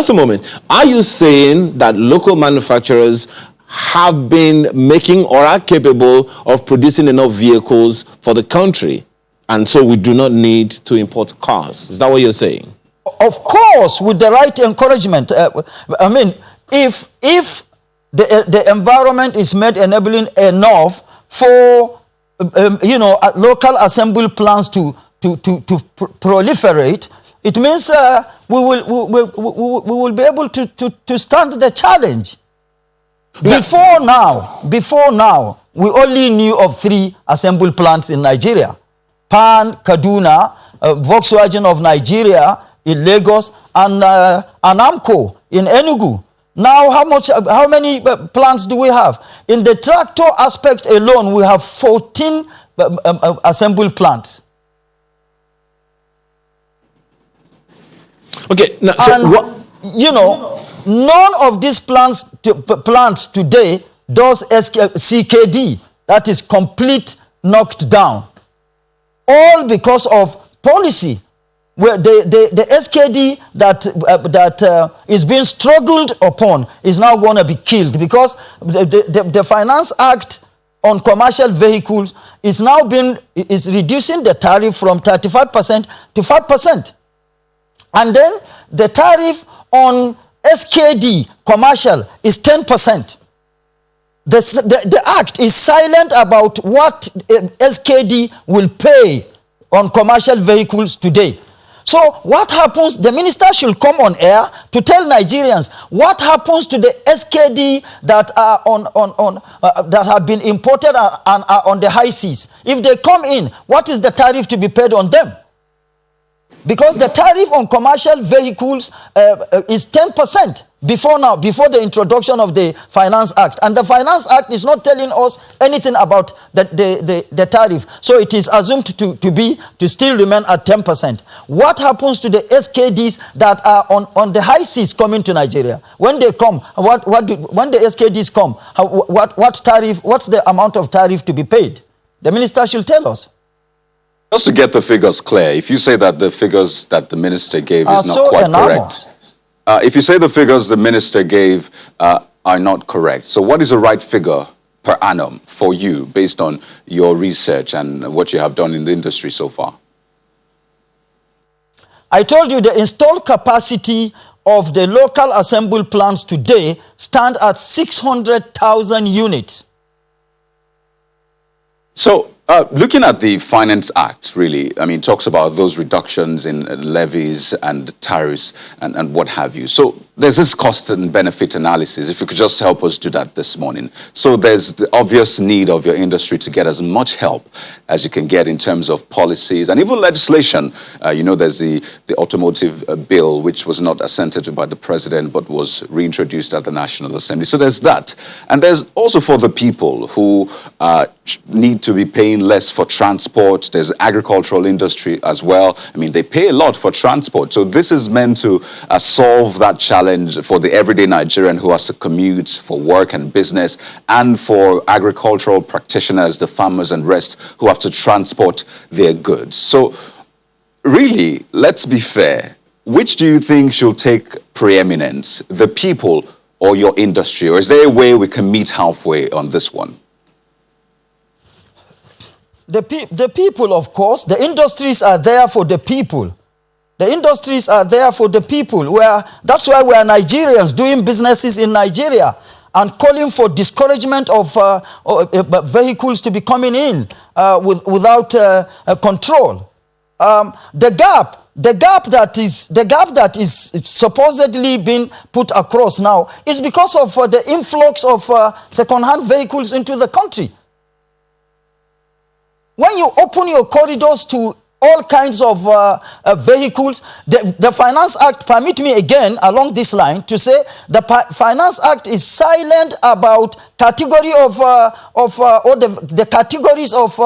a moment. Are you saying that local manufacturers have been making or are capable of producing enough vehicles for the country, and so we do not need to import cars? Is that what you're saying? Of course, with the right encouragement. I mean, if the environment is made enabling enough for local assembly plants to proliferate, it means we will be able to stand the challenge. Before now, we only knew of 3 assembly plants in Nigeria: Pan, Kaduna, Volkswagen of Nigeria in Lagos, and Amco in Enugu. Now, how many plants do we have? In the tractor aspect alone, we have 14 assembly plants. Okay, now, none of these plants today does CKD, that is complete knocked down. All because of policy, where the SKD that is being struggled upon is now going to be killed, because the Finance Act on commercial vehicles is now is reducing the tariff from 35% to 5%. And then the tariff on SKD commercial is 10%. The act is silent about what SKD will pay on commercial vehicles today. So what happens? The minister should come on air to tell Nigerians what happens to the SKD that are that have been imported and are on the high seas. If they come in, what is the tariff to be paid on them? Because the tariff on commercial vehicles is 10%. Before now, before the introduction of the Finance Act. And the Finance Act is not telling us anything about the tariff. So it is assumed to still remain at 10%. What happens to the SKDs that are on the high seas coming to Nigeria? When they come, when the SKDs come, what tariff, what's the amount of tariff to be paid? The minister should tell us. Just to get the figures clear, if you say that the figures that the minister gave is not so quite enormous. correct, if you say the figures the minister gave are not correct, so what is the right figure per annum for you based on your research and what you have done in the industry so far? I told you the installed capacity of the local assembly plants today stand at 600,000 units. So, looking at the Finance Act, really, I mean, talks about those reductions in levies and tariffs and what have you. So, there's this cost and benefit analysis, if you could just help us do that this morning. So, there's the obvious need of your industry to get as much help as you can get in terms of policies and even legislation. You know, there's the automotive bill, which was not assented to by the president, but was reintroduced at the National Assembly. So, there's that. And there's also for the people who need to be paying less for transport. There's agricultural industry as well. I mean, they pay a lot for transport. So this is meant to solve that challenge for the everyday Nigerian who has to commute for work and business, and for agricultural practitioners, the farmers and rest who have to transport their goods. So really, let's be fair. Which do you think should take preeminence, the people or your industry? Or is there a way we can meet halfway on this one? The people, of course. The industries are there for the people. The industries are there for the people. That's why we are Nigerians doing businesses in Nigeria and calling for discouragement of vehicles to be coming in without control. The gap that is supposedly being put across now is because of the influx of second-hand vehicles into the country. When you open your corridors to all kinds of vehicles, the Finance Act, permit me again along this line to say the Finance Act is silent about category of all the categories of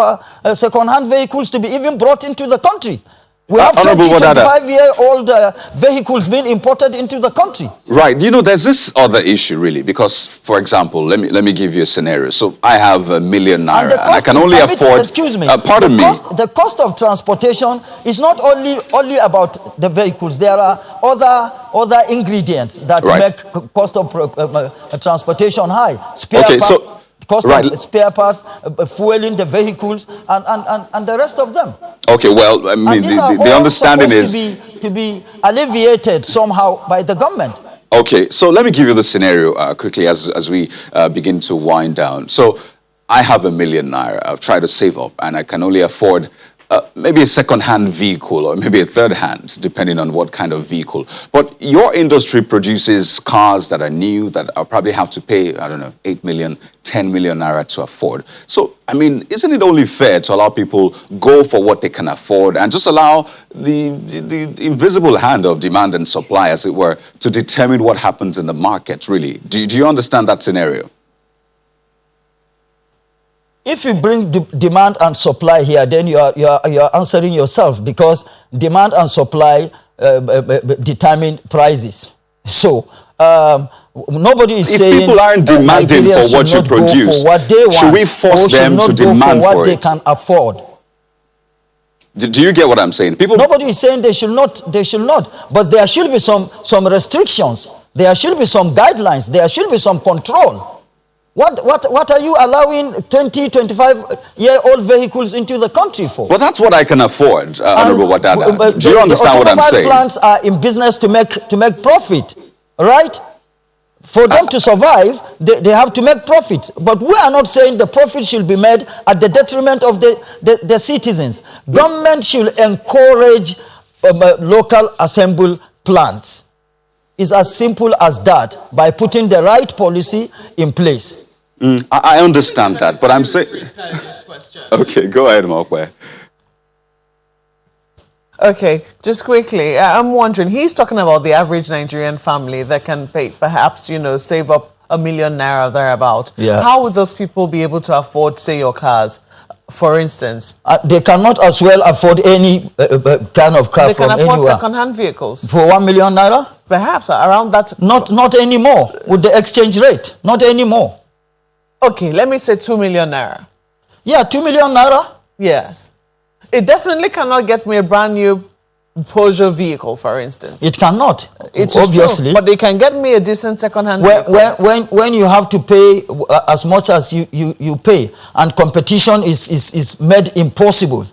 second-hand vehicles to be even brought into the country. We have 25-year-old vehicles being imported into the country. Right. You know, there's this other issue, really, because, for example, let me give you a scenario. So I have ~1 million naira, and I can only afford... Excuse me. Pardon me. The cost of transportation is not only about the vehicles. There are other ingredients that make cost of transportation high. Cost of spare parts, fueling the vehicles, and the rest of them. Okay, well, I mean, the understanding is to be alleviated somehow by the government. Okay, so let me give you the scenario quickly as we begin to wind down. So I have ~1 million naira. I've tried to save up, and I can only afford maybe a second-hand vehicle or maybe a third-hand, depending on what kind of vehicle. But your industry produces cars that are new that I'll probably have to pay, I don't know, 8 million, 10 million naira to afford. So, I mean, isn't it only fair to allow people go for what they can afford and just allow the invisible hand of demand and supply, as it were, to determine what happens in the market, really? Do you understand that scenario? If you bring demand and supply here, then you are answering yourself, because demand and supply determine prices. So nobody is saying if people aren't demanding for what you produce, for what they want, should we force them to demand for for what it? they can afford? Do you get what I'm saying? Nobody is saying they should not. They should not. But there should be some restrictions. There should be some guidelines. There should be some control. What are you allowing 20, 25-year-old vehicles into the country for? Well, that's what I can afford, Honorable Wadada. Do you understand what I'm saying? The plants are in business to make profit, right? For them to survive, they have to make profit. But we are not saying the profit should be made at the detriment of the citizens. Government should encourage local assembly plants. It's as simple as that, by putting the right policy in place. I understand that, but I'm saying... Okay, go ahead, Mokwe. Okay, just quickly, I'm wondering, he's talking about the average Nigerian family that can pay, perhaps, you know, save up ₦1 million thereabout. Yeah. How would those people be able to afford, say, your cars, for instance? They cannot as well afford any kind of car They from can afford anywhere. second-hand vehicles. For ₦1 million? Perhaps around that. Not anymore with the exchange rate. Not anymore. Okay, let me say ₦2 million. Yeah, ₦2 million. Yes. It definitely cannot get me a brand new Peugeot vehicle, for instance. It cannot. It's obviously. true, but they can get me a decent second-hand vehicle. When you have to pay as much as you pay, and competition is made impossible.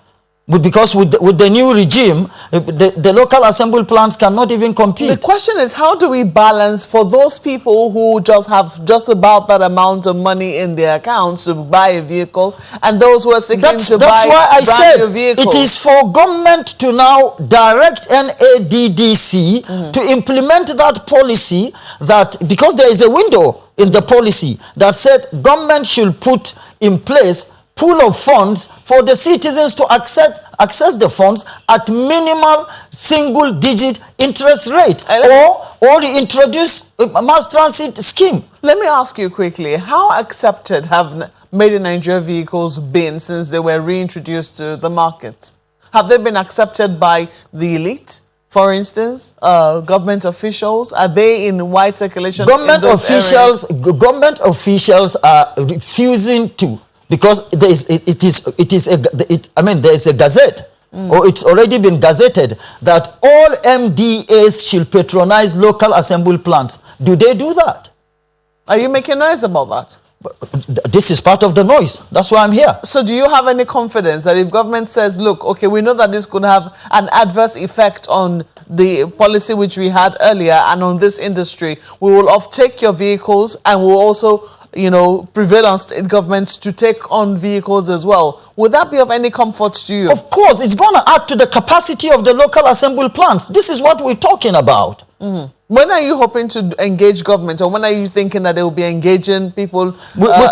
Because with the new regime, the local assembly plants cannot even compete. The question is, how do we balance for those people who just have just about that amount of money in their accounts to buy a vehicle, and those who are seeking to buy why I brand new said vehicles? it is for government to now direct NADDC to implement that policy, that because there is a window in the policy that said government should put in place pool of funds for the citizens to access the funds at minimal single-digit interest rate, or introduce a mass transit scheme. Let me ask you quickly, how accepted have Made in Nigeria vehicles been since they were reintroduced to the market? Have they been accepted by the elite? For instance, government officials, are they in wide circulation? Government officials are refusing to, because there is a gazette, or it's already been gazetted, that all MDAs should patronize local assembly plants. Do they do that? Are you making noise about that? This is part of the noise. That's why I'm here. So do you have any confidence that if government says, look, okay, we know that this could have an adverse effect on the policy which we had earlier and on this industry, we will offtake your vehicles and we'll also, you know, prevail on state governments to take on vehicles as well? Would that be of any comfort to you? Of course, it's going to add to the capacity of the local assembly plants. This is what we're talking about. When are you hoping to engage government, or when are you thinking that they will be engaging people? We're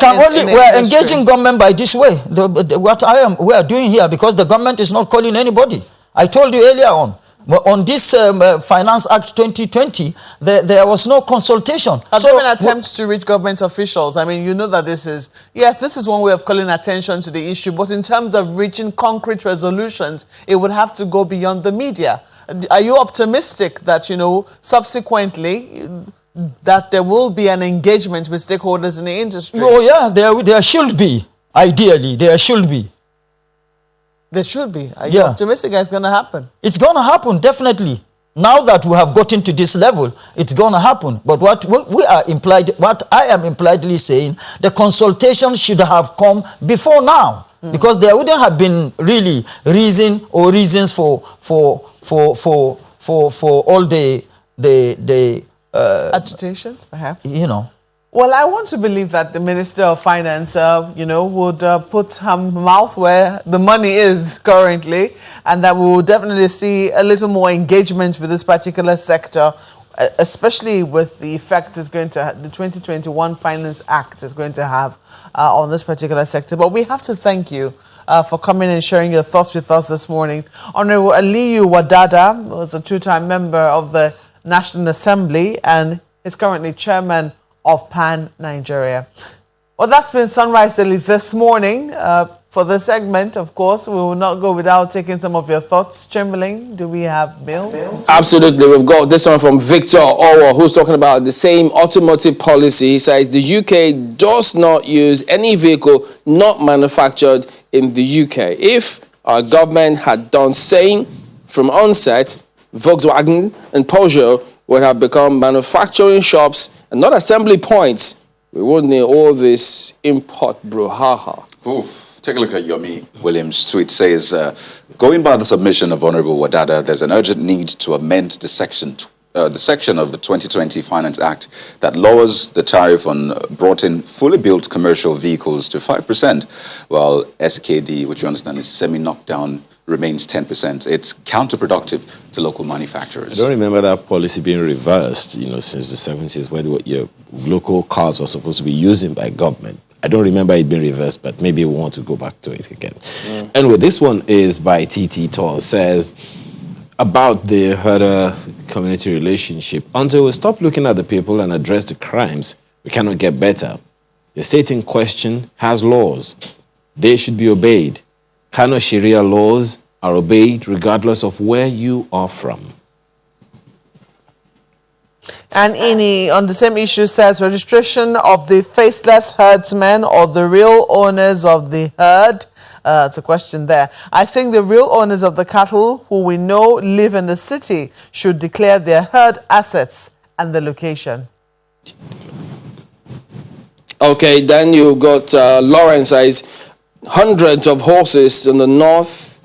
engaging government by this way. We are doing here, because the government is not calling anybody. I told you earlier on this Finance Act 2020, there was no consultation. Have there been attempts to reach government officials? I mean, you know that this is one way of calling attention to the issue, but in terms of reaching concrete resolutions, it would have to go beyond the media. Are you optimistic that, you know, subsequently, that there will be an engagement with stakeholders in the industry? Oh yeah, there should be. Ideally, there should be. There should be. Are you optimistic that it's going to happen? It's going to happen, definitely. Now that we have gotten to this level, it's going to happen. But what I am impliedly saying, the consultation should have come before now, because there wouldn't have been really reasons for all the agitations, perhaps. You know. Well, I want to believe that the Minister of Finance, you know, would put her mouth where the money is currently, and that we will definitely see a little more engagement with this particular sector, especially with the effect the 2021 Finance Act is going to have on this particular sector. But we have to thank you for coming and sharing your thoughts with us this morning. Honorable Aliyu Wadada was a two-time member of the National Assembly and is currently chairman of PAN Nigeria. Well, that's been Sunrise Daily this morning. For the segment, of course, we will not go without taking some of your thoughts. Chamberlain, do we have bills? Absolutely. We've got this one from Victor Owo, who's talking about the same automotive policy. He says the UK does not use any vehicle not manufactured in the UK. If our government had done same from onset, Volkswagen and Peugeot would have become manufacturing shops and not assembly points. We wouldn't need all this import brouhaha. Oof. Take a look at Yomi Williams' tweet. Says, going by the submission of Honorable Wadada, there's an urgent need to amend the section of the 2020 Finance Act that lowers the tariff on brought-in fully built commercial vehicles to 5%, while SKD, which you understand is semi-knockdown, remains 10%. It's counterproductive to local manufacturers. I don't remember that policy being reversed, you know, since the 70s, where your local cars were supposed to be used by government. I don't remember it being reversed, but maybe we want to go back to it again. Anyway, this one is by TT Tor. Says, about the herder-community relationship. Until we stop looking at the people and address the crimes, we cannot get better. The state in question has laws. They should be obeyed. Kano Sharia laws are obeyed regardless of where you are from. And Ini, on the same issue, says registration of the faceless herdsmen or the real owners of the herd. It's a question there. I think the real owners of the cattle, who we know live in the city, should declare their herd assets and the location. Okay, then you got Lawrence says, hundreds of horses in the north.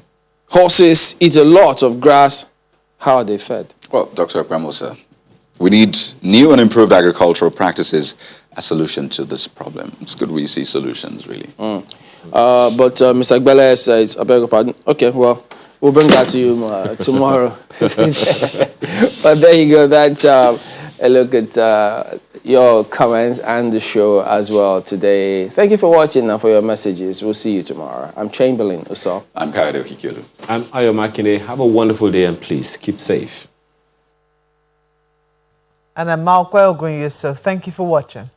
Horses eat a lot of grass. How are they fed? Well, Dr. Akwamosa, we need new and improved agricultural practices as a solution to this problem. It's good we see solutions, really. But Mr. Agbele says, I beg your pardon. Okay, well, we'll bring that to you tomorrow. But there you go. That's a look at your comments and the show as well today. Thank you for watching and for your messages. We'll see you tomorrow. I'm Chamberlain Uso. I'm Kayode Okikulu. I'm Ayo Makinde. Have a wonderful day and please keep safe. And I'm Malkwe Ogun Yusuf. Thank you for watching.